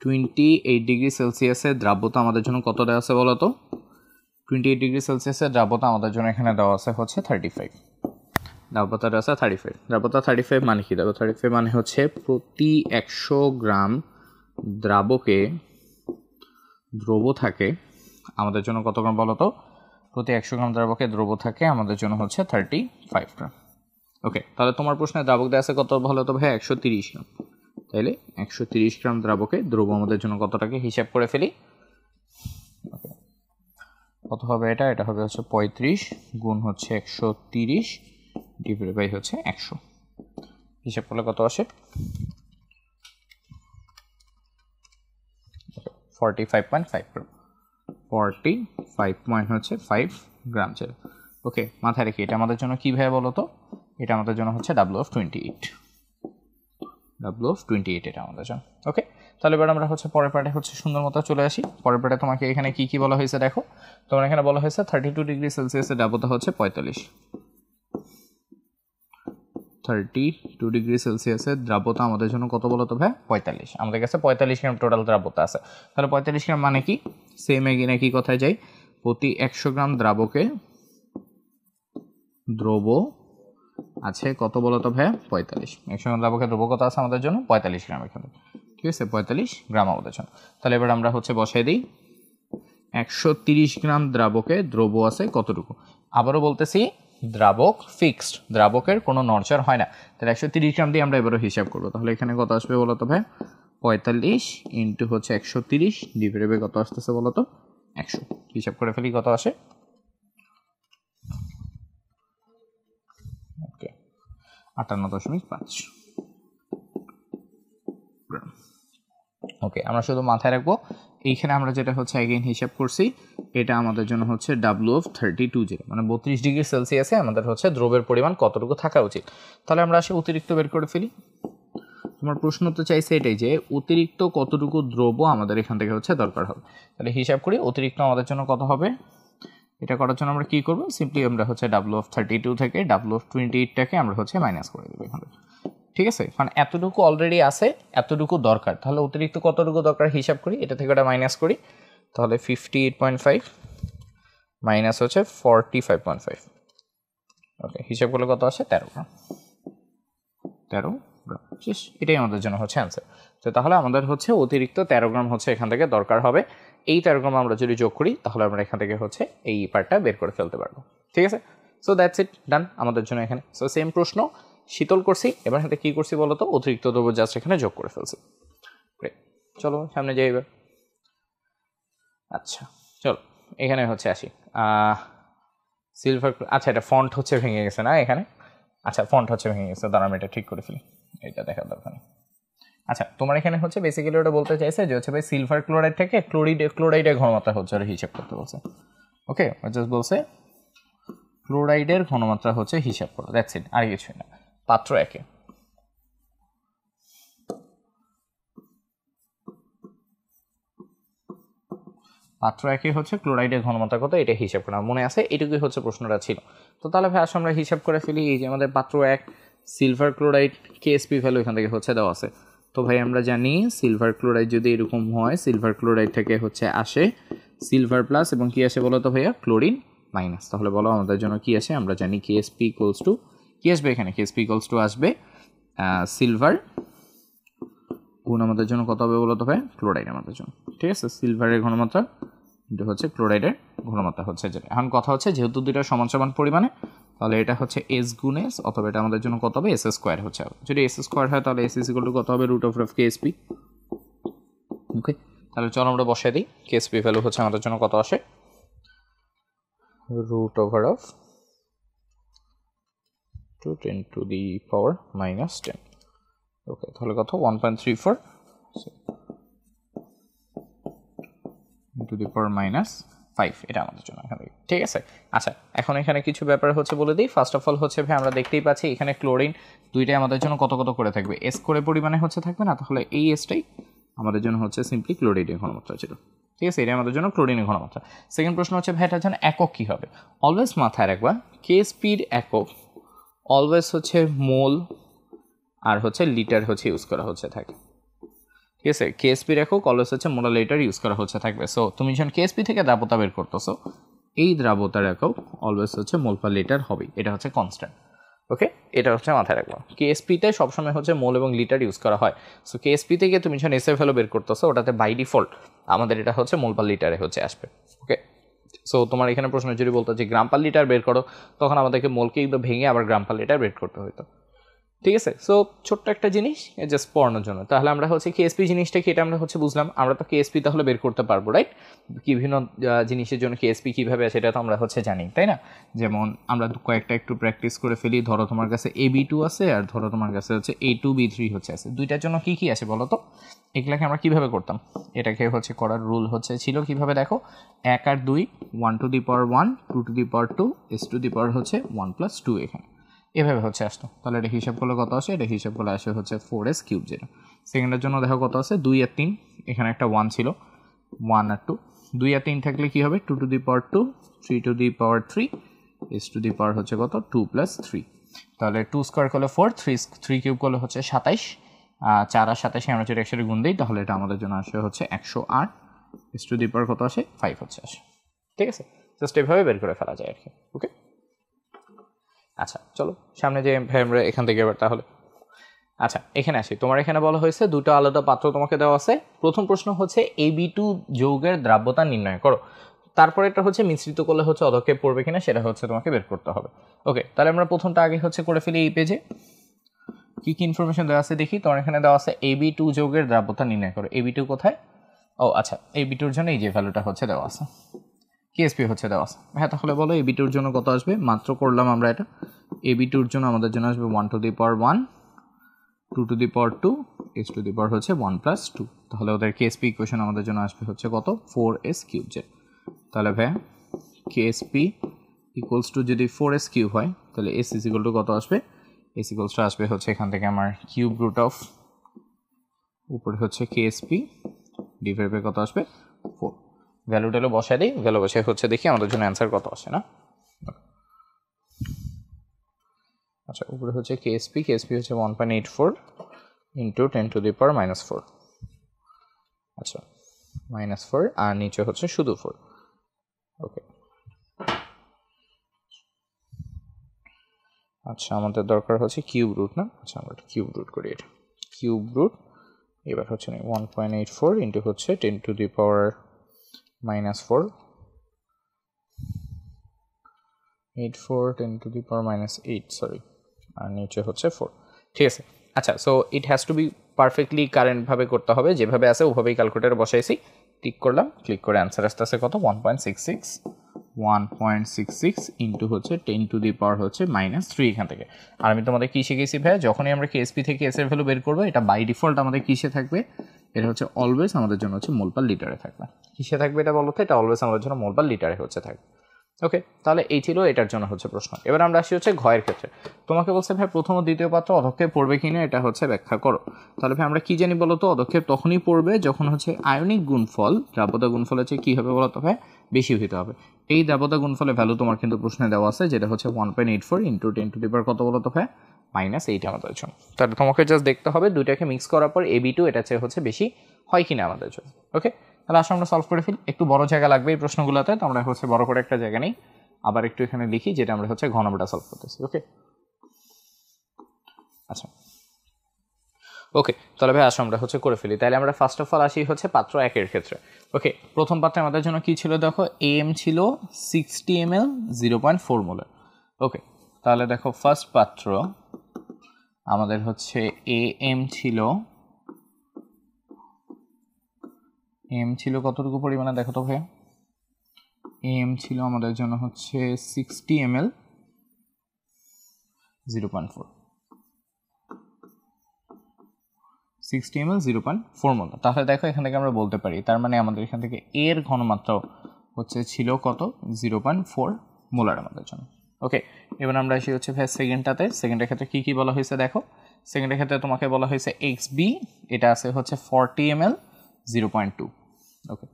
28 ডিগ্রি সেলসিয়াসের দ্রাব্যতা আমাদের জন্য কত দেওয়া আছে বলো তো, 28 ডিগ্রি সেলসিয়াসের দ্রাব্যতা আমাদের জন্য এখানে দেওয়া আছে হচ্ছে 35। দ্রাব্যতা দেওয়া আছে 35। দ্রাব্যতা 35 মানে কি, দ্রাব্যতা 35 মানে হচ্ছে প্রতি 100 গ্রাম দ্রাবকে দ্রব্য থাকে আমাদের জন্য কত গ্রাম বলো তো, প্রতি 100 গ্রাম দ্রাবকে দ্রব্য থাকে আমাদের জন্য হচ্ছে 35 গ্রাম। ওকে, তাহলে তোমার প্রশ্নে দ্রাবক দেওয়া আছে কত বলো তো ভাই 130 গ্রাম। তাইলে 130 গ্রাম দ্রাবকে দ্রব্য আমাদের জন্য কতটাকে হিসাব করে ফেলি। ওকে, কত হবে এটা, এটা হবে হচ্ছে 35 গুণ হচ্ছে 130 ডিভাইড বাই হচ্ছে 100। হিসাব করলে কত আসে 45.5 গ্রাম। 45.5 গ্রাম ছিল। ওকে, মাথায় রেখে এটা আমাদের জন্য কী ভাবে বলো তো, এটা আমাদের জন্য হচ্ছে WF28। WF28 এটা আমাদের জন্য। ওকে, তাহলে এবার আমরা হচ্ছে পরের পার্টে হচ্ছে সুন্দর মতো চলে আসি। পরের পার্টে তোমাকে এখানে কি কি বলা হয়েছে দেখো। তোমার এখানে বলা হয়েছে 32 ডিগ্রি সেলসিয়াসের দ্রাব্যতা হচ্ছে 45। 32 ডিগ্রি সেলসিয়াসের দ্রাব্যতা আমাদের জন্য কত বলো তো ভাই 45। আমাদের কাছে 45 গ্রাম টোটাল দ্রাব্যতা আছে। তাহলে 45 গ্রাম মানে কি, সেম এগিয়ে কি কথায় যাই, প্রতি 100 গ্রাম দ্রাবকে দ্রব্য আছে কত বলো তো ভাই 45। 100 গ্রাম দ্রাবকে দ্রব্য কত আছে আমাদের জন্য 45 গ্রাম এখানে। ঠিক আছে, 45 গ্রাম আমাদের জন্য। তাহলে এবার আমরা হচ্ছে বসাই দিই 130 গ্রাম দ্রাবকে দ্রব্য আছে কতটুকু। আবারও বলতেছি দ্রাবক ফিক্সড, দ্রাবকের কোনো নড়চড় হয় না। তাহলে 130 গ্রাম দিয়ে আমরা এবারও হিসাব করবো। তাহলে এখানে কত আসবে বলো তো ভাই 45 ইন্টু হচ্ছে 130 ডিভাইডেড বাই কত আসতেছে বলো তো 100। হিসাব করে ফেলি কত আসে, ওকে 58.5 গ্রাম। ওকে, আমরা শুধু মাথায় রাখবো এইখানে আমরা যেটা হচ্ছে অ্যাগেইন হিসাব করছি, এটা আমাদের জন্য হচ্ছে W32 মানে 32 ডিগ্রি সেলসিয়াসে আমাদের হচ্ছে দ্রবের পরিমাণ কতটুকু থাকা উচিত। তাহলে আমরা আসে অতিরিক্ত বের করে ফেলি। তোমার প্রশ্ন তো চাইছে এটাই যে অতিরিক্ত কতটুকু দ্রব্য আমাদের এখান থেকে হচ্ছে দরকার হবে। তাহলে হিসাব করি অতিরিক্ত আমাদের জন্য কত হবে। এটা করার জন্য আমরা কি করব, সিম্পলি আমরা হচ্ছে W32 থেকে W28টাকে আমরা হচ্ছে মাইনাস করে দেবো এখানে। ঠিক আছে, কারণ এতটুকু অলরেডি আছে, এতটুকু দরকার, তাহলে অতিরিক্ত কতটুকু দরকার হিসাব করি, এটা থেকে ওটা মাইনাস করি। তাহলে 58.5 মাইনাস হচ্ছে 45.5। ওকে, হিসাব করলে কত আসে 13 গ্রাম। 13 গ্রাম শেষ, এটাই আমাদের জন্য হচ্ছে অ্যান্সার। তো তাহলে আমাদের হচ্ছে অতিরিক্ত 13 গ্রাম হচ্ছে এখান থেকে দরকার হবে। এই 13 গ্রাম আমরা যদি যোগ করি তাহলে আমরা এখান থেকে হচ্ছে এই পার্টটা বের করে ফেলতে পারবো। ঠিক আছে, সো দ্যাটস ইট, ডান আমাদের জন্য এখানে। সো সেম প্রশ্ন শীতল করছি, এবার সাথে কী করছি বলো তো, অতিরিক্ত দ্রব্য জাস্ট এখানে যোগ করে ফেলছি। চলো সামনে যাই এবার। আচ্ছা চলো এখানে হচ্ছে আসি, সিলভার, আচ্ছা এটা ফন্ট হচ্ছে ভেঙে গেছে না এখানে, আচ্ছা ফন্ট হচ্ছে ভেঙে গেছে, দাঁড়া আমি এটা ঠিক করে ফেলি, এটা দেখার দরকার নেই। আচ্ছা তোমার এখানে হচ্ছে বেসিক্যালি ওটা বলতে চাইছে যে হচ্ছে ভাই সিলভার ক্লোরাইড থেকে ক্লোরাইডের ঘনমাত্রা হচ্ছে ওরা হিসাব করতে বলছে। ওকে, জাস্ট বলছে ক্লোরাইডের ঘনমাত্রা হচ্ছে হিসাব করো, দ্যাটস ইট, আর কিছুই না। পাত্র একে হচ্ছে ক্লোরাইডের ঘনমাত্রা কত এটা হিসাব করা মনে আছে, এটুকুই হচ্ছে প্রশ্নটা ছিল। তো তাহলে ভাই আসলে আমরা হিসাব করে ফেলি। এই যে আমাদের পাত্র এক সিলভার ক্লোরাইড কেএসপি ভ্যালু এখান থেকে হচ্ছে দেওয়া আছে। তো ভাই আমরা জানি সিলভার ক্লোরাইড যদি এরকম হয়, সিলভার ক্লোরাইড থেকে হচ্ছে আসে সিলভার প্লাস এবং কি আসে বলো তো ভাইয়া, ক্লোরিন মাইনাস। তাহলে বলো আমাদের জন্য কি আসে, আমরা জানি কেএসপি ইকুয়ালস টু কি আসবে এখানে, কেএসপি ইকুয়ালস টু আসবে সিলভার গুণ আমাদের জন্য কত হবে বলো তো ভাই, ক্লোরাইড আমাদের জন্য। ঠিক আছে, সিলভারের ঘনমাত্রা এটা হচ্ছে ক্লোরাইডের ঘনমাত্রা হচ্ছে যেটা। এখন কথা হচ্ছে যেহেতু দুইটা সমান সমান পরিমাণে, তাহলে এটা হচ্ছে এস গুণ এস, অথবা এটা আমাদের জন্য কত হবে, এস স্কোয়ার হচ্ছে। যদি এস স্কোয়ার হয় তাহলে এস ইকুয়াল টু কত হবে, রুট অফ কেএসপি। ওকে, তাহলে চলো আমরা বসাই দিই, কেএসপি ভ্যালু হচ্ছে আমাদের জন্য কত আসে, root over of 10 to the power minus 10। Okay, তাহলে কত 1.34 টু দি পাওয়ার মাইনাস 5, এটা আমাদের জন্য এখানে। ঠিক আছে, আচ্ছা এখন এখানে কিছু ব্যাপার হচ্ছে বলে দিই। ফার্স্ট অফ অল হচ্ছে ভাই আমরা দেখতেই পাচ্ছি এখানে ক্লোরিন দুইটাই আমাদের জন্য কত কত করে থাকবে, এস করে পরিমাণে হচ্ছে থাকবে না, তাহলে এই এসটাই আমাদের জন্য হচ্ছে সিম্পলি ক্লোরাইডের ঘনমাত্রা ছিল। ঠিক আছে, এটা আমাদের জন্য ক্লোরিনের ঘনমাত্রা। সেকেন্ড প্রশ্ন হচ্ছে ভাই এটার জন্য একক কী হবে, অলওয়েজ মাথায় রাখবা কেএসপির একক অলওয়েজ হচ্ছে মোল আর হচ্ছে লিটার হচ্ছে ইউজ করা হচ্ছে থাকে। ঠিক আছে, কেএসপির একক অলওয়েজ হচ্ছে মোলার লিটার ইউজ করা হচ্ছে থাকবে। সো তুমি যখন কেএসপি থেকে দ্রাবতা বের করতেছো, এই দ্রাবতার একক অলওয়েজ হচ্ছে মোল পার লিটার হবে, এটা হচ্ছে কনস্ট্যান্ট। ওকে, এটা হচ্ছে মাথায় রাখবো। কেএসপিতে সবসময় হচ্ছে মোল এবং লিটার ইউজ করা হয়। সো কেএসপি থেকে তুমি যখন এসএফ ভ্যালু বের করতেছো, ওটাতে বাই ডিফল্ট আমাদের এটা হচ্ছে মোল পার লিটারে হচ্ছে আসবে। ওকে, সো তোমার এখানে প্রশ্ন যদি বলতো যে গ্রাম পার লিটার বের করো, তখন আমাদেরকে মোলকে কিন্তু ভেঙে আবার গ্রাম পার লিটার বের করতে হতো। ঠিক আছে, সো ছোট্ট একটা জিনিস জাস্ট পড়ানোর জন্য। তাহলে আমরা হচ্ছে কেএসপি জিনিসটা কি, এটা আমরা হচ্ছে বুঝলাম। আমরা তো কেএসপি তাহলে বের করতে পারবো, রাইট? বিভিন্ন জিনিসের জন্য কেএসপি কীভাবে আছে এটা তো আমরা হচ্ছে জানি, তাই না? যেমন আমরা কয়েকটা একটু প্র্যাকটিস করে ফেলি। ধরো তোমার কাছে AB2 আছে, আর ধরো তোমার কাছে হচ্ছে A2B3 হচ্ছে আছে। দুইটার জন্য কী কী আছে বলো তো, এগুলাকে আমরা কীভাবে করতাম? এটাকে হচ্ছে করার রুল হচ্ছে ছিল কীভাবে, দেখো 1 আর 2 1 to the power 1 2 to the power 2 s to the power হচ্ছে 1 প্লাস 2 এখানে এভাবে হচ্ছে আসতো। তাহলে এটা হিসাব করলে কত আসে, এটা হিসাব করলে আসে হচ্ছে 4s কিউব। যেটা সেকেন্ডের জন্য দেখো কত আছে, 2 আর 3, এখানে একটা 1 ছিল, 1 আর 2, 2 আর 3 থাকলে কী হবে, 2 to the power 2 3 to the power 3 s to the power হচ্ছে কত 2 প্লাস 3। তাহলে 2 স্কোয়ার করলে 4, 3 কিউব করলে হচ্ছে 27, 4 আর 27 আমরা যদি একসাথে গুণ দিই তাহলে এটা আমাদের জন্য আসে হচ্ছে 108, s টু দি পাওয়ার কত আসে 5 হচ্ছে আসে। ঠিক আছে, জাস্ট এভাবে বের করে ফেলা যায় আর কি। ওকে, আচ্ছা চলো সামনে যে আমরা এখান থেকে এবার তাহলে আচ্ছা এখানে আসি। তোমার এখানে বলা হয়েছে দুটো আলাদা পাত্র তোমাকে দেওয়া আছে। প্রথম প্রশ্ন হচ্ছে AB2 যৌগের দ্রাব্যতা নির্ণয় করো। তারপরে এটা হচ্ছে মিশ্রিত করলে হচ্ছে অধক্ষেপ পড়বে কিনা সেটা হচ্ছে তোমাকে বের করতে হবে। ওকে, তাহলে আমরা প্রথমটা আগে হচ্ছে করে ফেলি। এই পেজে কী কী ইনফরমেশন দেওয়া আছে দেখি। তোমার এখানে দেওয়া আছে AB2 যৌগের দ্রাব্যতা নির্ণয় করো। AB2 কোথায়? ও আচ্ছা, AB2-র জন্য এই যে ভ্যালুটা হচ্ছে দেওয়া আছে, কেএসপি হচ্ছে দেওয়া আছে। হ্যাঁ, তাহলে বলো AB2-র জন্য কত আসবে? মাত্র করলাম আমরা এটা। AB2-র জন্য আমাদের জন্য আসবে 1 to the power 1 2 to the power 2 x to the power হচ্ছে 1 প্লাস 2, তাহলে ওদের কেএসপি ইকুয়েশন আমাদের জন্য আসবে হচ্ছে কত 4s কিউব জেড। তাহলে ভাইয়া কেএসপি ইকুয়ালস টু যদি 4s কিউব হয় তাহলে এস ইজ ইকুয়াল টু কত আসবে, এস ইকুয়ালস টু আসবে হচ্ছে এখান থেকে আমার কিউব রুট অফ উপরে হচ্ছে কেএসপি ডিভাইড বাই কত আসবে 4। ভ্যালুটা বসায় দিই, ভ্যালু বসে হচ্ছে দেখি আমাদের জন্য অ্যান্সার কত আসে না। আচ্ছা উপরে হচ্ছে কেএসপি হচ্ছে 1.84 ইন্টু 10 টু দি পাওয়ার -4, আচ্ছা -4, আর নিচে হচ্ছে শুধু 4। ওকে আচ্ছা আমাদের দরকার হচ্ছে কিউব রুট না, আচ্ছা আমরা কিউব রুট করি, এটা কিউব রুট এবার হচ্ছে 1.84 ইন্টু হচ্ছে 10 to the power -4, 84 10 to the power -8 sorry, আর নিচে হচ্ছে 4। ঠিক আছে, আচ্ছা so it has to be perfectly কারেন্টভাবে করতে হবে, যেভাবে আছে ওভাবেই ক্যালকুলেটারে বসাইছি, টিক করলাম, ক্লিক করে অ্যান্সার আসতে আসতে কত 1.66 ইন্টু হচ্ছে 10 টু দি পাওয়ার হচ্ছে -3 এখান থেকে। আর আমি তোমাদের কী শিখেছি ভাইয়া, যখনই আমরা কেএসপি থেকে এস এর ভ্যালু বের করবো এটা বাই ডিফল্ট আমাদের কিসে থাকবে, এটা হচ্ছে অলওয়েজ আমাদের জন্য হচ্ছে মোল পার লিটারে থাকবে। কিসে থাকবে এটা বলো তো, এটা অলওয়েজ আমাদের জন্য মোল পার লিটারে হচ্ছে থাকবে। ওকে তাহলে এই ছিল এটার জন্য হচ্ছে প্রশ্ন। এবার আমরা আসি হচ্ছে ঘয়ের ক্ষেত্রে, তোমাকে বলছে ভাই প্রথম ও দ্বিতীয় পাত্র অধক্ষেপ পড়বে কিনা এটা হচ্ছে ব্যাখ্যা করো। তাহলে ভাই আমরা কি জানি বলো তো, অধক্ষেপ তখনই পড়বে যখন হচ্ছে আয়নিক গুণফল দ্রাব্যতা গুণফল হচ্ছে কী হবে বলো তো ভাই, বেশি হতে হবে। এই দ্রাব্যতা গুণফলের ভ্যালু তোমার কিন্তু প্রশ্নে দেওয়া আছে, যেটা হচ্ছে 1.84 ইন্টু 10 টু দি পাওয়ার কত বলো তো ভাই -8 আমাদের জন্য। তাহলে তোমাকে জাস্ট দেখতে হবে দুইটাকে মিক্স করার পর AB2 এটা চেয়ে হচ্ছে বেশি হয় কিনা আমাদের জন্য। ওকে তাহলে আসলে আমরা সলভ করে ফেলি, একটু বড় জায়গা লাগবে এই প্রশ্নগুলোতে, তো আমরা হচ্ছে বড় করে একটা জায়গা নেই, আবার একটু এখানে লিখি যেটা আমরা হচ্ছে ঘ নম্বরটা সলভ করতেছি। ওকে আচ্ছা ওকে তাহলে ভাই আসো আমরা হচ্ছে করে ফেলি। তাহলে আমরা ফার্স্ট অফ অল আসি হচ্ছে পাত্র 1-এর ক্ষেত্রে। ওকে প্রথম পাত্রে আমাদের জন্য কি ছিল দেখো, AM ছিল 60 ml 0.4 মোলার। ওকে তাহলে দেখো ফার্স্ট পাত্র আমাদের হচ্ছে AM ছিল কতটুকু পরিমাণে দেখো তো ভাই, AM ছিল আমাদের জন্য হচ্ছে 60 ml 0.4, 60 ml 0.4 মোলার। তাহলে দেখো এখান থেকে আমরা বলতে পারি তার মানে আমাদের এখান থেকে এর ঘনমাত্রা হচ্ছে ছিল কত 0.4 মোলার আমাদের জন্য। ওকে এবার আমরা আসি হচ্ছে ভাই সেকেন্ডটাতে, সেকেন্ডের ক্ষেত্রে কী কী বলা হয়েছে দেখো, সেকেন্ডের ক্ষেত্রে তোমাকে বলা হয়েছে XB এটা আছে হচ্ছে 40 ml 0.2। ওকে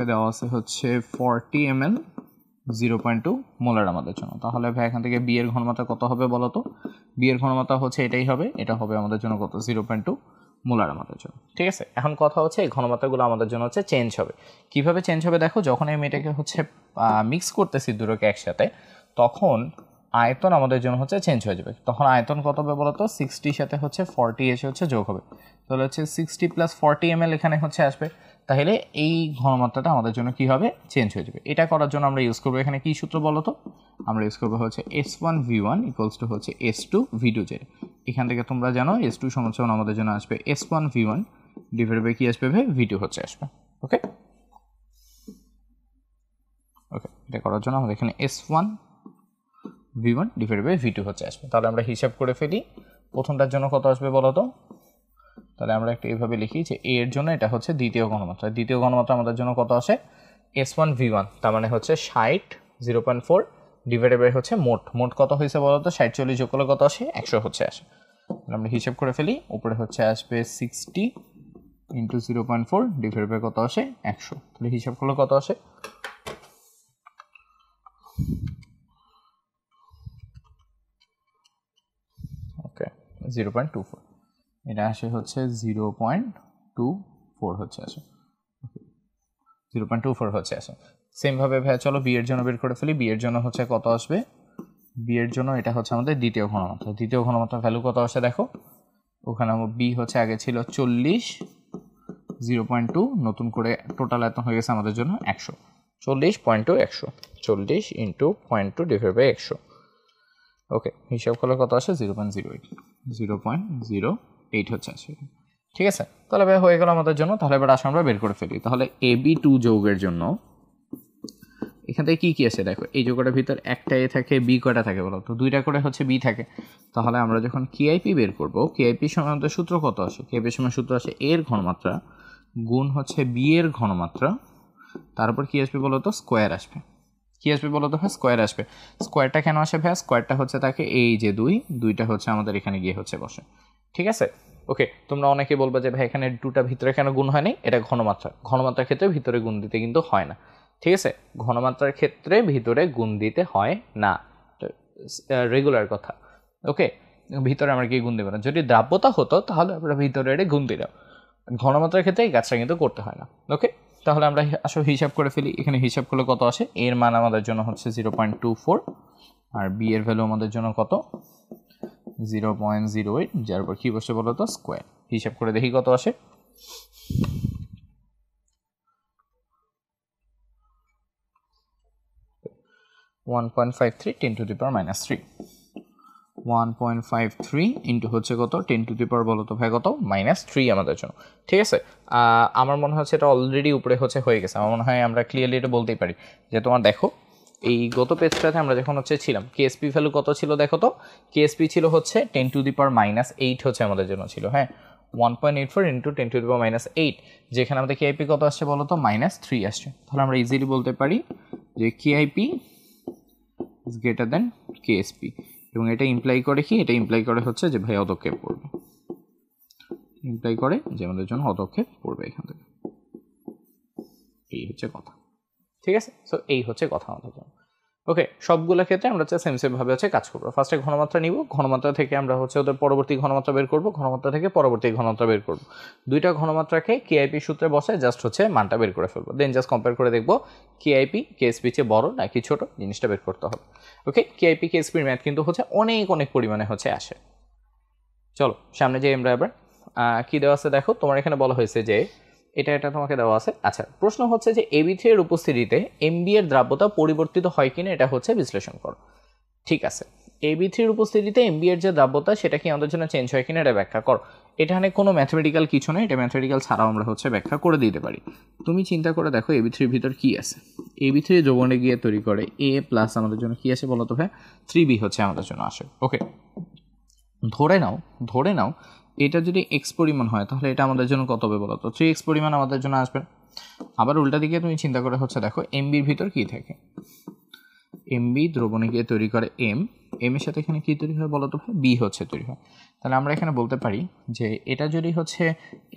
দেওয়া আছে হচ্ছে 40 ml 0.2 মোলার আমাদের জন্য। তাহলে ভাই এখান থেকে বি এর ঘনমাত্রা কত হবে বলো তো, বি এর ঘনমাত্রা হচ্ছে এটাই হবে, এটা হবে আমাদের জন্য কত 0.2 মোলার আমাদের জন্য। ঠিক আছে এখন কথা হচ্ছে এই ঘনমাত্রাগুলো আমাদের জন্য হচ্ছে চেঞ্জ হবে, কিভাবে চেঞ্জ হবে দেখো, যখন আমি এটাকে হচ্ছে মিক্স করতেছি দুটোকে একসাথে তখন আয়তন আমাদের জন্য হচ্ছে চেঞ্জ হয়ে যাবে। তখন আয়তন কত হবে বলো তো, 60 সাথে হচ্ছে 40 এসে হচ্ছে যোগ হবে, তাহলে হচ্ছে 60 + 40 ml এখানে হচ্ছে আসবে, তাহলে এই ঘনমাত্রাটা আমাদের জন্য কি হবে চেঞ্জ হয়ে যাবে। এটা করার জন্য আমরা ইউজ করবো এখানে কি সূত্র বলো তো, আমরা ইউজ করবো হচ্ছে S1V1 = হচ্ছে S2V2Z। এখান থেকে তোমরা জানো S2 সমান আমাদের জন্য আসবে S1V1 ডিভাইড বাই কি আসবে ভাই V2 হচ্ছে আসবে। ওকে ওকে এটা করার জন্য আমাদের এখানে S1V1 ডিভাইড বাই V2 হচ্ছে আসবে। তাহলে আমরা হিসাব করে ফেলি, প্রথমটার জন্য কত আসবে বলো তো, তাহলে আমরা একটা এইভাবে লিখি যে A এর জন্য এটা হচ্ছে দ্বিতীয় ঘনমাত্রা, দ্বিতীয় ঘনমাত্রা আমাদের জন্য কত আসে S1V1 তার মানে হচ্ছে 60 0.4 ডিভাইডেড বাই হচ্ছে মোট কত হয়েছে বলো তো, 60 40 যোগ করলে কত আসে 100 হচ্ছে আসে। আমরা হিসাব করে ফেলি, উপরে হচ্ছে আসবে 60 × 0.4 ডিভাইডেড বাই কত আসে 100, তাহলে হিসাব করলে কত আসে ওকে 0.24, এটা আসে হচ্ছে 0.24 হচ্ছে আসে 0.24 হচ্ছে আসে। সেমভাবে ভাই চলো বি এর জন্য বের করে ফেলি, বি এর জন্য হচ্ছে কত আসবে, বি এর জন্য এটা হচ্ছে আমাদের দ্বিতীয় ঘনমাত্রা, দ্বিতীয় ঘনমাত্রা ভ্যালু কত আসে দেখো, ওখানে বি হচ্ছে আগে ছিল 40 0.2 নতুন করে টোটাল আয়তন হয়ে গেছে আমাদের জন্য 100, 40.2 100 40 × 0.2 ডিভাইড বাই 100। ওকে হিসাব করলে কত আসে 0.08 হচ্ছে আসে। ঠিক আছে তাহলে ভাই হয়ে গেল আমাদের জন্য। তাহলে এবার আসলে আমরা বের করে ফেলি, তাহলে AB2 যৌগের জন্য এখান থেকে কী কী আছে দেখো, এই যোগটার ভিতর একটা এ থাকে, বি কটা থাকে বলো তো? 2টা করে হচ্ছে বি থাকে। তাহলে আমরা যখন কেআইপি বের করবো, কেআইপি সময় আমাদের সূত্র কত আসে? কেআইপির সময় সূত্র আসে এর ঘনমাত্রা গুণ হচ্ছে বি এর ঘনমাত্রা, তারপর কী আসবে বলো তো? স্কোয়ার আসবে। কী আসবে বলো তো ভাই? স্কোয়ার আসবে। স্কোয়ারটা কেন আসে ভাই? স্কোয়ারটা হচ্ছে তাকে এই যে 2টা হচ্ছে আমাদের এখানে গিয়ে হচ্ছে বসে, ঠিক আছে? ওকে, তোমরা অনেকে বলবে যে ভাই এখানে 2টা ভিতরে কেন গুণ হয় নাই? এটা ঘনমাত্রা, ঘনমাত্রার ক্ষেত্রে ভিতরে গুণ দিতে কিন্তু হয় না, ঠিক আছে? ঘনমাত্রার ক্ষেত্রে ভিতরে গুণ দিতে হয় না, রেগুলার কথা। ওকে, ভিতরে আমরা কি গুণ দেবো না। যদি দ্রাব্যতা হতো তাহলে আমরা ভিতরে এটা গুণ দিলাম, ঘনমাত্রার ক্ষেত্রে এই কাজটা কিন্তু করতে হয় না। ওকে, তাহলে আমরা আসলে হিসাব করে ফেলি। এখানে হিসাব করলে কত আসে? এর মান আমাদের জন্য হচ্ছে 0.24, আর বি এর ভ্যালু আমাদের জন্য কত? 0.08, যার উপর কী বসে বলো তো? স্কোয়ার। হিসাব করে দেখি কত আসে। (1.53 10⁻³ 1.53 ইন্টু হচ্ছে কত? 10⁻, বলো তো ভাই কত? -3 আমাদের জন্য, ঠিক আছে? আমার মনে হচ্ছে এটা অলরেডি উপরে হচ্ছে হয়ে গেছে। আমার মনে হয় আমরা ক্লিয়ারলি এটা বলতেই পারি যে তোমার দেখো এই গত পেজটাতে আমরা যখন হচ্ছে ছিলাম, কেএসপি ভ্যালু কত ছিল দেখো তো? কেএসপি ছিল হচ্ছে 10⁻⁸ হচ্ছে আমাদের জন্য ছিল, হ্যাঁ, 1.84 ইন্টু 10⁻⁸, যেখানে আমাদের কেআইপি কত আসছে বলো তো? -3 আসছে। তাহলে আমরা ইজিলি বলতে পারি যে KIP is greater than KSP, এবং এটা ইমপ্লাই করে কি? এটা ইমপ্লাই করে হচ্ছে যে ভাই অদক্ষেপ পড়বে, ইমপ্লাই করে যে আমাদের জন্য অদক্ষেপ পড়বে এখান থেকে। এই হচ্ছে কথা, ঠিক আছে? সো এই হচ্ছে কথা আমাদের জন্য। ওকে, সবগুলো ক্ষেত্রে আমরা হচ্ছে সেমভাবে হচ্ছে কাজ করবো। ফার্স্টে ঘনমাত্রা নিব, ঘনমাত্রা থেকে আমরা হচ্ছে ওদের পরবর্তী ঘনমাত্রা বের করবো, ঘনমাত্রা থেকে পরবর্তী ঘনমাত্রা বের করবো। 2টা ঘনমাত্রাকে কেআইপি সূত্রে বসায় জাস্ট হচ্ছে মানটা বের করে ফেলবো, দেন জাস্ট কম্পেয়ার করে দেখবো কেআইপি কেএসপি চেয়ে বড় নাকি ছোট, জিনিসটা বের করতে হবে। ওকে, কেআইপি কেএসপির ম্যাথ কিন্তু হচ্ছে অনেক পরিমাণে হচ্ছে আসে। চলো সামনে যে আমরা এবার কি দেওয়া আছে দেখো, তোমার এখানে বলা হয়েছে যে এটা তোমাকে দেওয়া আছে। আচ্ছা, প্রশ্ন হচ্ছে যে এবি3 এর উপস্থিতিতে এমবি এর দ্রাব্যতা পরিবর্তিত হয় কিনা এটা হচ্ছে বিশ্লেষণ করো, ঠিক আছে? এবি3 এর উপস্থিতিতে এমবি এর যে দ্রাব্যতা সেটা কি আমাদের জন্য চেঞ্জ হয় কিনা এটা ব্যাখ্যা করো। এখানে কোনো ম্যাথমেটিক্যাল কিছু নেই, এটা ম্যাথমেটিক্যাল ছাড়াও আমরা হচ্ছে ব্যাখ্যা করে দিতে পারি। তুমি চিন্তা করে দেখো এবি3 ভিতর কি আছে? এবি3 যৌবনে গিয়ে তৈরি করে এ প্লাস আমাদের জন্য কি আসে বলো তো ভাই? 3b হচ্ছে আমাদের জন্য আসে। ওকে, ধরে নাও এটা যদি এক্স পরিমাণ হয় তাহলে এটা আমাদের জন্য কত হবে বলো তো? 3x পরিমাণ আমাদের জন্য আসবে। আবার উল্টা দিকে তুমি চিন্তা করে হচ্ছে দেখো এমবির ভিতর কি থাকে? এমবি দ্রবণে গিয়ে তৈরি করে এম এর সাথে এখানে কি তৈরি হয় বলো তো ভাই? বি হচ্ছে তৈরি হয়। তাহলে আমরা এখানে বলতে পারি যে এটা যদি হচ্ছে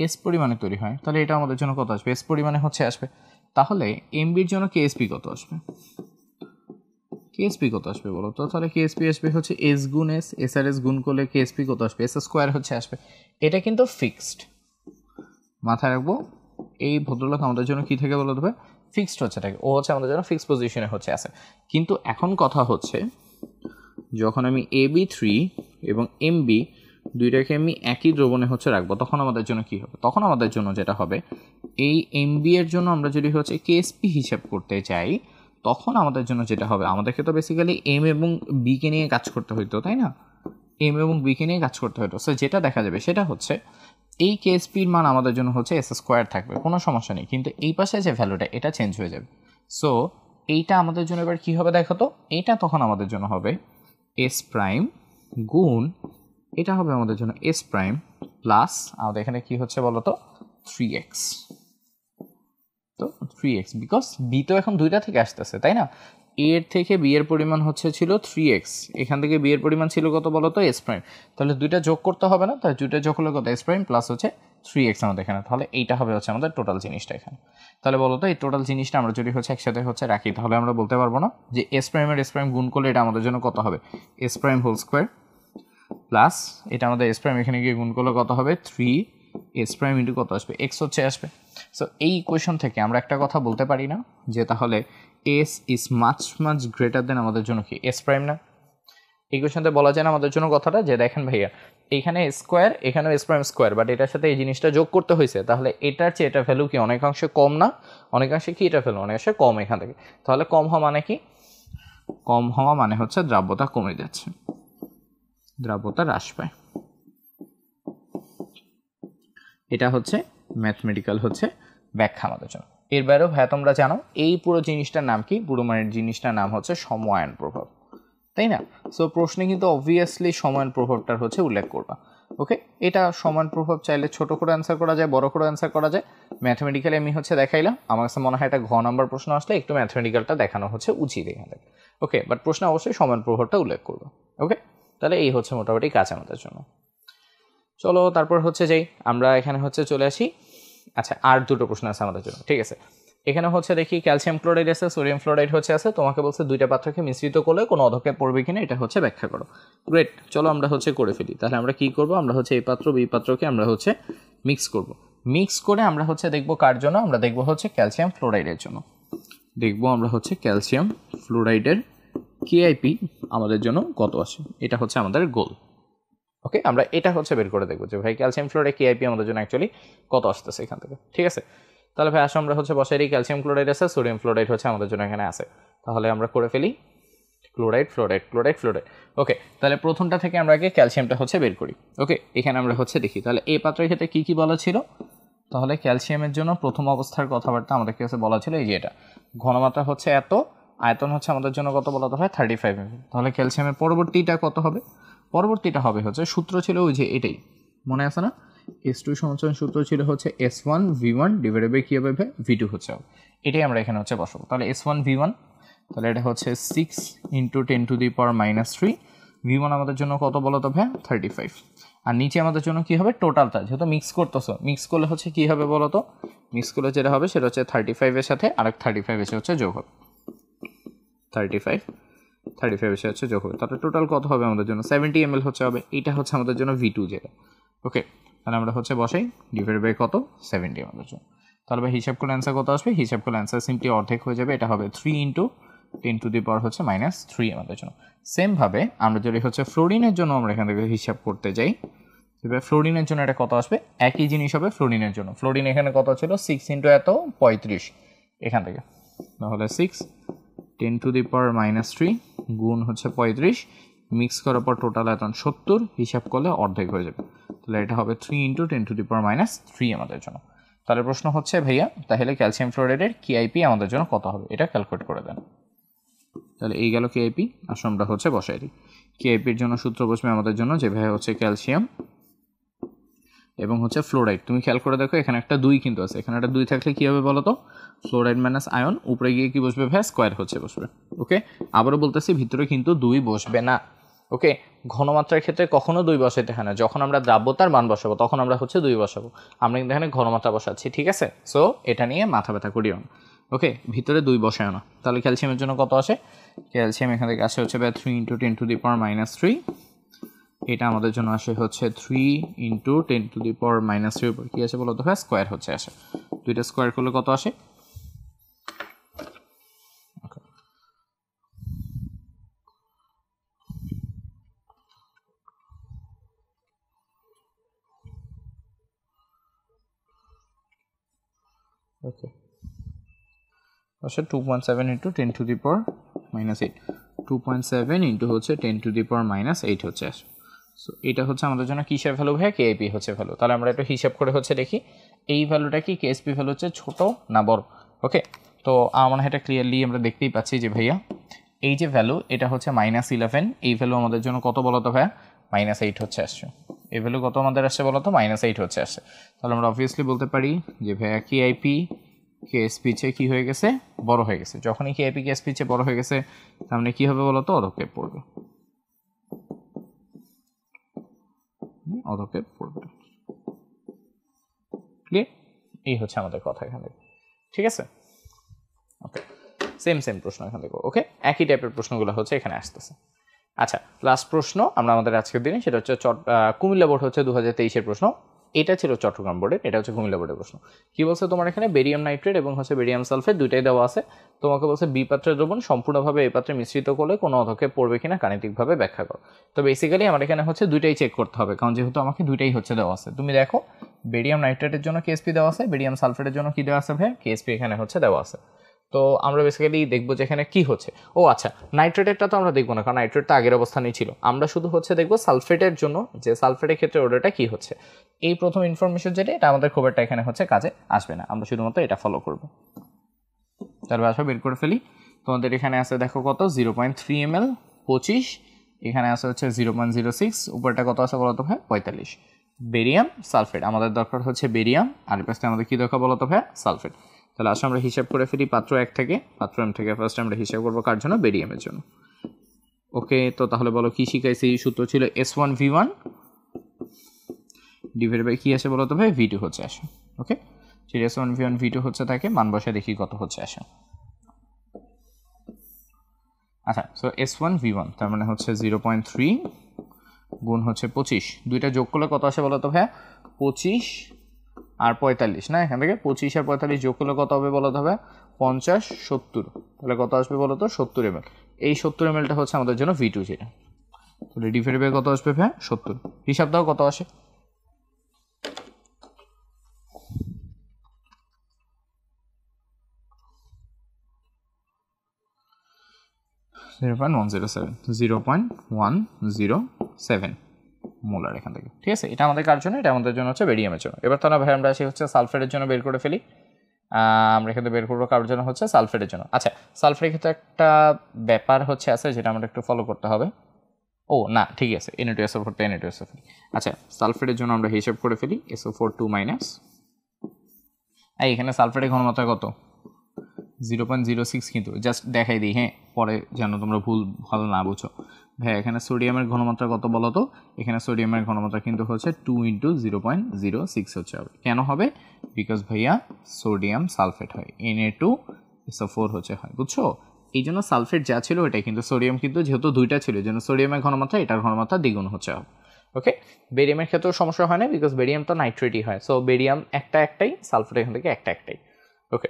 এস পরিমাণে তৈরি হয় তাহলে এটা আমাদের জন্য কত আসবে? এস পরিমাণে হচ্ছে আসবে। তাহলে এমবির জন্য কেএসপি কত আসবে? কেএসপি কত আসবে বলো তো? তাহলে কেএসপি আসবে হচ্ছে এস গুণ এস, এস আর এস গুণ করলে কেএসপি কত আসবে? এস স্কোয়ার হচ্ছে আসবে। এটা কিন্তু ফিক্সড, মাথায় রাখবো। এই ভদ্রলোক আমাদের জন্য কি থাকে বলো তো ভাই? ফিক্সড হচ্ছে থাকে, ও হচ্ছে আমাদের জন্য ফিক্সড পজিশনে হচ্ছে আছে। কিন্তু এখন কথা হচ্ছে যখন আমি এবি3 এবং এমবি দুইটাকে আমি একই দ্রবণে হচ্ছে রাখবো তখন আমাদের জন্য কি হবে? তখন আমাদের জন্য যেটা হবে, এই এমবি এর জন্য আমরা যদি হচ্ছে কেএসপি হিসাব করতে চাই তখন আমাদের জন্য যেটা হবে, আমাদেরকে তো বেসিক্যালি এম এবং বিকে নিয়ে কাজ করতে হইতো, তাই না? এম এবং বিকে নিয়ে কাজ করতে হতো। সো যেটা দেখা যাবে সেটা হচ্ছে এই কেএসপির মান আমাদের জন্য হচ্ছে এস স্কোয়ার থাকবে, কোনো সমস্যা নেই, কিন্তু এই পাশে যে ভ্যালুটা এটা চেঞ্জ হয়ে যাবে। সো এইটা আমাদের জন্য এবার কী হবে দেখো তো? এইটা তখন আমাদের জন্য হবে এস প্রাইম গুণ, এটা হবে আমাদের জন্য এস প্রাইম প্লাস আমাদের এখানে কি হচ্ছে বলো তো? 3x। তো 3x বিকজ বি তো এখন 2টা থেকে আসতেছে, তাই না? এর থেকে বি এর পরিমাণ হচ্ছে ছিল 3x, এখান থেকে বি এর পরিমাণ ছিল কত বলো তো? S prime. তাহলে 2টা যোগ করতে হবে না? তাহলে 2টা যোগ হলে কত? এস প্রাইম প্লাস হচ্ছে 3x আমাদের এখানে। তাহলে এইটা হবে হচ্ছে আমাদের টোটাল জিনিসটা এখানে। তাহলে বলো তো এই টোটাল জিনিসটা আমরা যদি হচ্ছে একসাথে হচ্ছে রাখি তাহলে আমরা বলতে পারবো না যে এস প্রাইমের এস প্রাইম গুণ করলে এটা আমাদের জন্য কত হবে? S prime whole square plus এটা আমাদের এস প্রাইম এখানে গিয়ে গুণ করলে কত হবে? 3 এস প্রাইম ইন্টু কত আসবে? এক্স হচ্ছে আসবে। সো এই ইকুয়েশন থেকে আমরা একটা কথা বলতে পারি না যে তাহলে S is much greater than আমাদের জন্য কি এস প্রাইম না? এই ইকুয়েশনতে বলা যায় না আমাদের জন্য কথাটা যে দেখেন ভাইয়া এইখানে স্কোয়ার এখানেও এস প্রাইম স্কোয়ার, বাট এটার সাথে এই জিনিসটা যোগ করতে হয়েছে, তাহলে এটার চেয়ে এটা ভ্যালু কি অনেকাংশে কম না? অনেকাংশে কি এটা ভ্যালু অনেকাংশে কম এখান থেকে। তাহলে কম হওয়া মানে কি? কম হওয়া মানে হচ্ছে দ্রাব্যতা কমে যাচ্ছে, দ্রাব্যতা হ্রাস পায়। এটা হচ্ছে ম্যাথমেটিক্যাল হচ্ছে ব্যাখ্যা আমাদের জন্য। এর বাইরেও ভাইয়া তোমরা জানো এই পুরো জিনিসটার নাম কি, পুরো মানে জিনিসটার নাম হচ্ছে সময়ায়ন প্রভাব, তাই না? সো প্রশ্নে কিন্তু অবভিয়াসলি সময়ায়ন প্রভাবটার হচ্ছে উল্লেখ করবা। ওকে, এটা সমান প্রভাব চাইলে ছোট করে অ্যান্সার করা যায়, বড় করে অ্যান্সার করা যায়। ম্যাথমেটিক্যালি আমি হচ্ছে দেখাইলাম, আমার কাছে মনে হয় এটা ঘ নাম্বার প্রশ্ন আসলে একটু ম্যাথমেটিক্যালটা দেখানো হচ্ছে উচিত এখানে। ওকে, বাট প্রশ্নে অবশ্যই সমান প্রভাবটা উল্লেখ করবো। ওকে, তাহলে এই হচ্ছে মোটামুটি কাজ আমাদের জন্য। চলো তারপর হচ্ছে যাই, আমরা এখানে হচ্ছে চলে আসি। আচ্ছা, আর দুটো প্রশ্ন আছে আমাদের জন্য, ঠিক আছে। এখানে হচ্ছে দেখি ক্যালসিয়াম ক্লোরাইড আছে, সোডিয়াম ফ্লোরাইড হচ্ছে আছে, তোমাকে বলছে দুইটা পাত্রকে মিশ্রিত করলে কোনো অধক্ষেপ পড়বে কিনা এটা হচ্ছে ব্যাখ্যা করো। গ্রেট, চলো আমরা হচ্ছে করে ফেলি। তাহলে আমরা কি করব, আমরা হচ্ছে এই পাত্র বি পাত্রকে আমরা হচ্ছে মিক্স করব। মিক্স করে আমরা হচ্ছে দেখব কার জন্য, আমরা দেখব হচ্ছে ক্যালসিয়াম ফ্লোরাইডের জন্য। দেখব আমরা হচ্ছে ক্যালসিয়াম ফ্লোরাইডের কেআইপি আমাদের জন্য কত আসে, এটা হচ্ছে আমাদের গোল। ওকে, আমরা এটা হচ্ছে বের করে দেখবো যে ভাই ক্যালসিয়াম ফ্লোরাইড কেআইপি আমাদের জন্য অ্যাকচুয়ালি কত আসতেছে এখান থেকে, ঠিক আছে। তাহলে ভাই আসো আমরা হচ্ছে বসাই ক্যালসিয়াম ক্লোরাইড আছে, সোডিয়াম ফ্লোরাইড হচ্ছে আমাদের জন্য এখানে আছে। তাহলে আমরা করে ফেলি ক্লোরাইড ফ্লোরাইড ক্লোরাইড ফ্লোরাইড। ওকে, তাহলে প্রথমটা থেকে আমরা আগে ক্যালসিয়ামটা হচ্ছে বের করি। ওকে, এখানে আমরা হচ্ছে দেখি তাহলে এই পাত্রের ক্ষেত্রে কী কী বলা ছিল। তাহলে ক্যালসিয়ামের জন্য প্রথম অবস্থার কথাবার্তা আমাদের কাছে বলা ছিল এই যে এটা, ঘনমাত্রা হচ্ছে এত, আয়তন হচ্ছে আমাদের জন্য কত বলা হয় 35 ml। তাহলে ক্যালসিয়ামের পরবর্তীটা কত হবে, পরবর্তীটা হবে হচ্ছে সূত্র ছিল ওই যে এটাই, মনে আছে না, S2 সমাচরণ সূত্র ছিল হচ্ছে S1 V1 ডিভাইডেড বাই কী হবে V2 হচ্ছে, এটাই আমরা এখানে হচ্ছে বসাবো। তাহলে S1 V1, তাহলে এটা হচ্ছে 6 × 10⁻³ V1 আমাদের জন্য কত বলো তো ভাই 35। আর নিচে আমাদের জন্য কী হবে টোটালটা, যেহেতু মিক্স করতেছো, মিক্স করলে হচ্ছে কী হবে বলো তো, মিক্স করলে যেটা হবে সেটা হচ্ছে 35-এর সাথে আরেক 35 এসে হচ্ছে যোগ হবে, 35 এসে হচ্ছে যোগ হবে। তাহলে টোটাল কত হবে আমাদের জন্য 70 ml হচ্ছে হবে, এইটা হচ্ছে আমাদের জন্য V2 যেটা। ওকে, তাহলে আমরা হচ্ছে বসাই ডিভাইড বাই কত 70 আমাদের জন্য। তাহলে ভাই হিসাব করলে অ্যান্সার কত আসবে, হিসাব করলে অ্যান্সার সিম্পলি অর্ধেক হয়ে যাবে, এটা হবে 3 × 10⁻³ আমাদের জন্য। সেমভাবে আমরা যদি হচ্ছে ফ্লোরিনের জন্য আমরা এখান থেকে হিসাব করতে যাই, এবার ফ্লোরিনের জন্য এটা কত আসবে, একই জিনিস হবে ফ্লোরিনের জন্য। ফ্লোরিন এখানে কত ছিল 6 × এত 35 এখান থেকে, তাহলে 6 × 10⁻³ গুণ হচ্ছে 35, মিক্স করার পর টোটাল আয়তন 70, হিসাব করলে অর্ধেক হয়ে যাবে। তাহলে এটা হবে 3 × 10⁻³ আমাদের জন্য। তাহলে প্রশ্ন হচ্ছে ভাইয়া তাহলে ক্যালসিয়াম ফ্লোরাইডের কেআইপি আমাদের জন্য কত হবে, এটা ক্যালকুলেট করে দেন। তাহলে এই গেল কেআইপি, আসলে আমরা হচ্ছে বসাই দিই। কেআইপির জন্য সূত্র বসবে আমাদের জন্য যে ভাইয়া হচ্ছে ক্যালসিয়াম এবং হচ্ছে ফ্লোরাইড। তুমি খেয়াল করে দেখো এখানে একটা 2 কিন্তু আছে, এখানে একটা 2 থাকলে কী হবে বলো তো, ফ্লোরাইড মাইনাস আয়ন, উপরে গিয়ে কি বসবে ভাইয়া স্কোয়ার হচ্ছে বসবে। ওকে, আবারও বলতেছি ভিতরে কিন্তু 2 বসবে না। ওকে, ঘনমাত্রার ক্ষেত্রে কখনো 2 বসাইতে হয় না, যখন আমরা দ্রাব্যতার মান বসাবো তখন আমরা হচ্ছে 2 বসাবো, আমরা কিন্তু এখানে ঘনমাত্রা বসাচ্ছি, ঠিক আছে। সো এটা নিয়ে মাথা ব্যথা করিও না। ওকে, ভিতরে 2 বসায় না। তাহলে ক্যালসিয়ামের জন্য কত আসে, ক্যালসিয়াম এখান থেকে আসে হচ্ছে 3 × 10⁻³ এটা আমাদের জন্য আসে হচ্ছে 3 × 10⁻³ উপর কী আছে বলো তো ভাই স্কোয়ার হচ্ছে আসে, দুইটা স্কোয়ার করলে কত আসে। ওকে, আসলে 2.7 × 10⁻⁸, 2.7 × হচ্ছে 10⁻⁸ হচ্ছে আসে। সো এটা হচ্ছে আমাদের জন্য কিসের ভ্যালু ভাই, কেআইপি হচ্ছে ভ্যালু। তাহলে আমরা একটু হিসাব করে হচ্ছে দেখি এই ভ্যালুটা কি কেএসপি ভ্যালু হচ্ছে ছোট না বড়। ওকে, তো আমার এটা ক্লিয়ারলি আমরা দেখতেই পাচ্ছি যে ভাইয়া এই যে ভ্যালু এটা হচ্ছে -11, এই ভ্যালু আমাদের জন্য কত বলো তো ভাইয়া -8 হচ্ছে আসছে। এই ভ্যালু কত আমাদের আসছে বলো তো -8 হচ্ছে আসছে। তাহলে আমরা অবভিয়াসলি বলতে পারি যে ভাইয়া কেআইপি কেএসপি চেয়ে কী হয়ে গেছে বড় হয়ে গেছে। যখনই কেআইপি কেএসপি চেয়ে বড় হয়ে গেছে তার মানে কী হবে বলো তো অধক্ষেপ পড়বে, অধক্ষেপ পড়বে। ক্লিয়ার, এই হচ্ছে আমাদের কথা এখান থেকে, ঠিক আছে। ওকে, সেম প্রশ্ন এখান থেকে। ওকে, একই টাইপের প্রশ্নগুলো হচ্ছে এখানে আসতেছে। আচ্ছা, লাস্ট প্রশ্ন আমরা আমাদের আজকের দিনে, সেটা হচ্ছে কুমিল্লা বোর্ড হচ্ছে 2023-এর প্রশ্ন। এটা ছিল চট্টগ্রাম বোর্ডের, এটা হচ্ছে কুমিল্লা বোর্ডের প্রশ্ন। কি বলছে তোমার এখানে বেরিয়াম নাইট্রেট এবং হচ্ছে বেরিয়াম সালফেট দুইটাই দেওয়া আছে। তোমাকে বলছে বি পাত্রের দ্রবণ সম্পূর্ণভাবে এই পাত্রে মিশ্রিত করলে কোনো অধক্ষেপ পড়বে কিনা গাণিতিকভাবে ব্যাখ্যা করো। তো বেসিক্যালি আমার এখানে হচ্ছে দুইটাই চেক করতে হবে, কারণ যেহেতু আমাকে দুইটাই হচ্ছে দেওয়া আছে। তুমি দেখো বেরিয়াম নাইট্রেটের জন্য কেএসপি দেওয়া আছে, বেরিয়াম সালফেটের জন্য কি দেওয়া আছে ভাই কেএসপি এখানে হচ্ছে দেওয়া আছে। তো আমরা বেসিক্যালি দেখবো যে এখানে কী হচ্ছে। ও আচ্ছা, নাইট্রেটেরটা তো আমরা দেখবো না, কারণ নাইট্রেটটা আগের অবস্থানেই ছিল। আমরা শুধু হচ্ছে দেখবো সালফেটের জন্য যে সালফেটের ক্ষেত্রে অর্ডারটা কী হচ্ছে। এই প্রথম ইনফরমেশন যেটা, এটা আমাদের খুব একটা এখানে হচ্ছে কাজে আসবে না, আমরা শুধুমাত্র এটা ফলো করবো। তারপর আসো বের করে ফেলি। তোমাদের এখানে আছে দেখো কত, 0.3 ml 25, এখানে আছে হচ্ছে 0.06, উপরটা কত আছে বলতো ভাই 45। বেরিয়াম সালফেট, আমাদের দরকার হচ্ছে বেরিয়াম, আর পাশে আমাদের কী দরকার বলতো ভাই সালফেট। তাহলে আসলে আমরা হিসাব করে ফেলি পাত্র 1 থেকে, পাত্র M থেকে ফার্স্ট আমরা হিসাব করবো কার জন্য, বেরিয়ামের জন্য। ওকে, তো তাহলে বলো কী শিখাইছি, এই সূত্র ছিল S1V1 ডিভাইড বাই কী আসে বলতো ভাই V2 হচ্ছে আসে। ওকে, S1V1 V2 হচ্ছে থাকে, মান বসে দেখি কত হচ্ছে আসে। আচ্ছা, সো S1V1 তার মানে হচ্ছে 0.3 গুণ হচ্ছে 25, দুইটা যোগ করলে কত আসে বলো তো ভাইয়া, 25 আর 45 না, এখান থেকে 25 আর 45 যোগ করলে কত হবে বলো তো ভাইয়া, 50 70, তাহলে কত আসবে বলো তো 70 ml। এই 70 mlটা হচ্ছে আমাদের জন্য V2 যেটা, তাহলে ডিভাইড বাই কত আসবে ভাইয়া 70, হিসাব দাও কত আসে। 0.107 মোলার এখান থেকে, ঠিক আছে। এটা আমাদের কার জন্য, এটা আমাদের জন্য হচ্ছে বেরিয়ামের জন্য। এবার তাহলে ভাই আমরা আসি হচ্ছে সালফেটের জন্য বের করে ফেলি। আমরা এখানে বের করবো কার জন্য, হচ্ছে সালফেটের জন্য। আচ্ছা, সালফেটের ক্ষেত্রে একটা ব্যাপার হচ্ছে আছে যেটা আমরা একটু ফলো করতে হবে। ও না, ঠিক আছে, Na2SO4 তে Na2SO4। আচ্ছা, সালফেটের জন্য আমরা হিসাব করে ফেলি SO4 2 মাইনাস, এখানে সালফেটের ঘনমাত্রা কত, 0.06, কিন্তু জাস্ট দেখাই দিই হ্যাঁ, পরে যেন তোমরা ভালো না বুঝো। ভাই এখানে সোডিয়ামের ঘনমাত্রা কত বলো তো, এখানে সোডিয়ামের ঘনমাত্রা কিন্তু হচ্ছে 2 × 0.06 হচ্ছে হবে। কেন হবে, বিকজ ভাইয়া সোডিয়াম সালফেট হয়, Na2SO4 হচ্ছে হয়, বুঝছো। এই জন্য সালফেট যা ছিল ওটাই, কিন্তু সোডিয়াম কিন্তু যেহেতু দুইটা ছিল, এই জন্য সোডিয়ামের ঘনমাত্রা এটার ঘনমাত্রা দ্বিগুণ হচ্ছে হবে। ওকে, বেরিয়ামের ক্ষেত্রেও সমস্যা হয় না, বিকজ বেরিয়াম তো নাইট্রেটই হয়, সো বেরিয়াম একটাই, সালফেট এখান থেকে একটাই। ওকে,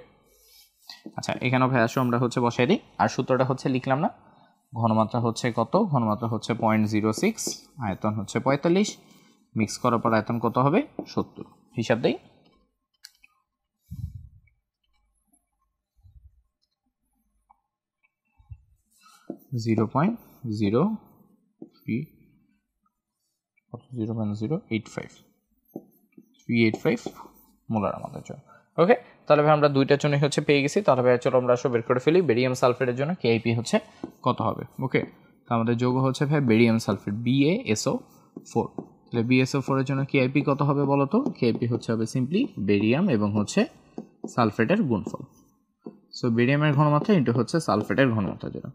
আচ্ছা, এখানেও ভাই আসো আমরা হচ্ছে বসাই দিই, আর সূত্রটা হচ্ছে লিখলাম না, ঘনমাত্রা হচ্ছে কত, ঘনমাত্রা হচ্ছে 0.06, আয়তন হচ্ছে 45, মিক্স করার পর আয়তন কত হবে 70, হিসাব দেই। জিরো পয়েন্ট জিরো 0.0385 মোলার আমাদের জন্য। ওকে, তাহলে ভাই আমরা দুইটার জন্য হচ্ছে পেয়ে গেছি। তাহলে ভাই চলো আমরা বের করে ফেলি বেরিয়াম সালফেটের জন্য কেআইপি হচ্ছে কত হবে। ওকে, তো আমাদের যৌগ হচ্ছে ভাই বেরিয়াম সালফেট BaSO4, তাহলে BaSO4 এর জন্য কেআইপি কত হবে বলো তো, কেআইপি হচ্ছে হবে সিম্পলি বেরিয়াম এবং হচ্ছে সালফেটের গুণফল। সো বেরিয়ামের ঘনমাত্রা ইন্টু হচ্ছে সালফেটের ঘনমাত্রা, যেটা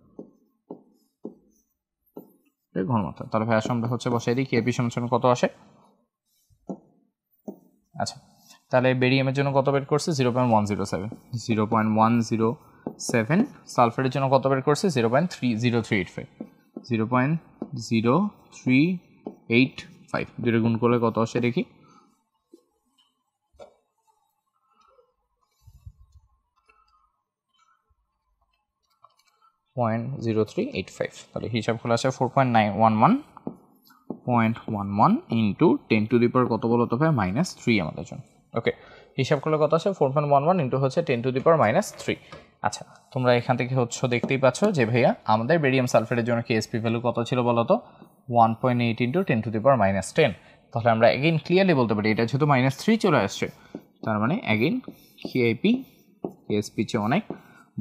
ঘনমাত্রা। তাহলে ভাই আসলে আমরা হচ্ছে বসাই দিই কেআইপি সমান কত আসে। আচ্ছা, তাহলে বেরিয়ামের জন্য কত বের করছে 0.107, সালফেটের জন্য কত বের করছে 0.0385, দুটো গুণ করলে কত আসে দেখি, 0.0385, তাহলে হিসাব খোলা আসে 4.911 ইন্টু 10⁻³ কত বলো তো ভাই -3 আমাদের জন্য। ওকে, হিসাব করলে কত আসে 4.11 ইন্টু হচ্ছে 10⁻³ আচ্ছা, তোমরা এখান থেকে হচ্ছে দেখতেই পাচ্ছ যে ভাইয়া আমাদের বেরিয়াম সালফেটের জন্য কেএসপি ভ্যালু কত ছিল বলো তো, 1.8 ইন্টু 10⁻10। তাহলে আমরা অ্যাগেইন ক্লিয়ারলি বলতে পারি এটা যেহেতু -3 চলে আসছে, তার মানে অ্যাগেইন কেএসপি চেয়ে অনেক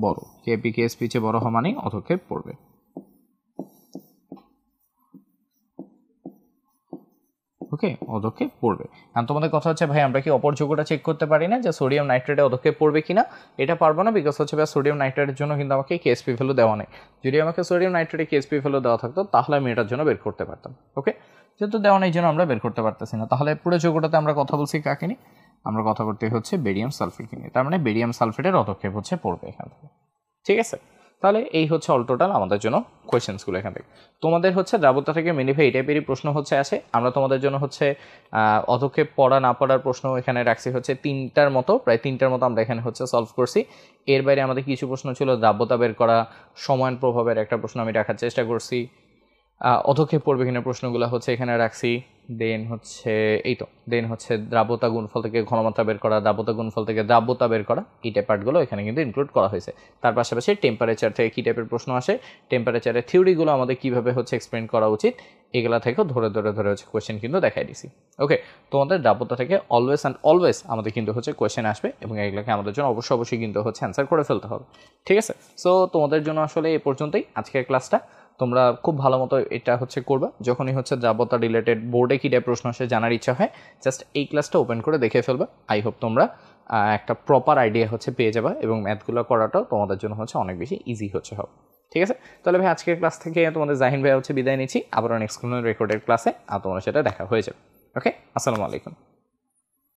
বড়, কেএসপি চেয়ে বড় হওয়া মানে অধক্ষেপ পড়বে। ওকে, অধক্ষেপ পড়বে। কারণ তোমাদের কথা হচ্ছে ভাই আমরা কি অপর যৌগটা চেক করতে পারি না যে সোডিয়াম নাইট্রেটে অধক্ষেপ পড়বে কিনা, এটা পারবো না, বিকজ হচ্ছে ভাই সোডিয়াম নাইট্রেটের জন্য কিন্তু আমাকে কেএসপি ভ্যালু দেওয়া নেই। যদি আমাকে সোডিয়াম নাইট্রেটে কেএসপি ভ্যালু দেওয়া থাকতো তাহলে আমি এটার জন্য বের করতে পারতাম। ওকে, যেহেতু দেওয়া নেই জন্য আমরা বের করতে পারতেছি না। তাহলে পুরো যৌগটাতে আমরা কথা বলছি কাকে নিয়ে, আমরা কথা বলতে হচ্ছে বেরিয়াম সালফেট নিয়ে, তার মানে বেরিয়াম সালফেটের অধক্ষেপ হচ্ছে পড়বে এখান থেকে। ঠিক আছে, তাহলে এই হচ্ছে অল টোটাল আমাদের জন্য কোয়েশ্চেন্সগুলো এখান থেকে। তোমাদের হচ্ছে দ্রাবকতা থেকে মেনি ভাই এই টাইপেরই প্রশ্ন হচ্ছে আসে। আমরা তোমাদের জন্য হচ্ছে অধক্ষেপ পড়া না পড়ার প্রশ্ন এখানে রাখছি হচ্ছে প্রায় তিনটার মতো আমরা এখানে হচ্ছে সলভ করছি। এর বাইরে আমাদের কিছু প্রশ্ন ছিল দ্রাব্যতা বের করা, সময়ায়ন প্রভাবের একটা প্রশ্ন আমি রাখার চেষ্টা করছি, অধক্ষেপ পড়বে কিনা প্রশ্নগুলো হচ্ছে এখানে রাখছি। দেন হচ্ছে এই তো দেন হচ্ছে দ্রাব্যতা গুণফল থেকে ঘনমাত্রা বের করা, দ্রাব্যতা গুণফল থেকে দ্রাব্যতা বের করা, এই টাইপ পার্টগুলো এখানে কিন্তু ইনক্লুড করা হয়েছে। তার পাশাপাশি টেম্পারেচার থেকে কী টাইপের প্রশ্ন আসে, টেম্পারেচারের থিওরিগুলো আমাদের কীভাবে হচ্ছে এক্সপ্লেন করা উচিত, এগুলা থেকেও ধরে ধরে ধরে হচ্ছে কোয়েশ্চেন কিন্তু দেখাই দিছি। ওকে, তোমাদের দ্রাব্যতা থেকে অলওয়েজ অ্যান্ড অলওয়েজ আমাদের কিন্তু হচ্ছে কোয়েশ্চেন আসবে এবং এগুলোকে আমাদের জন্য অবশ্যই কিন্তু হচ্ছে অ্যান্সার করে ফেলতে হবে। ঠিক আছে, সো তোমাদের জন্য আসলে এ পর্যন্তই আজকের ক্লাসটা। তোমরা খুব ভালো মতো এটা হচ্ছে করবা, যখনই হচ্ছে দ্রাব্যতা রিলেটেড বোর্ডে কী টাইপ প্রশ্ন আসে জানার ইচ্ছা হয়, জাস্ট এই ক্লাসটা ওপেন করে দেখে ফেলবা। আই হোপ তোমরা একটা প্রপার আইডিয়া হচ্ছে পেয়ে যাবা এবং ম্যাথগুলো করাটাও তোমাদের জন্য হচ্ছে অনেক বেশি ইজি হচ্ছে হবে। ঠিক আছে, তাহলে ভাই আজকের ক্লাস থেকে তোমাদের জাহিন ভাই হচ্ছে বিদায় নিচ্ছি, আবারও নেক্সট কোনো রেকর্ডেড ক্লাসে আর তোমার সাথে দেখা হয়ে যাবে। ওকে, আসসালামু আলাইকুম।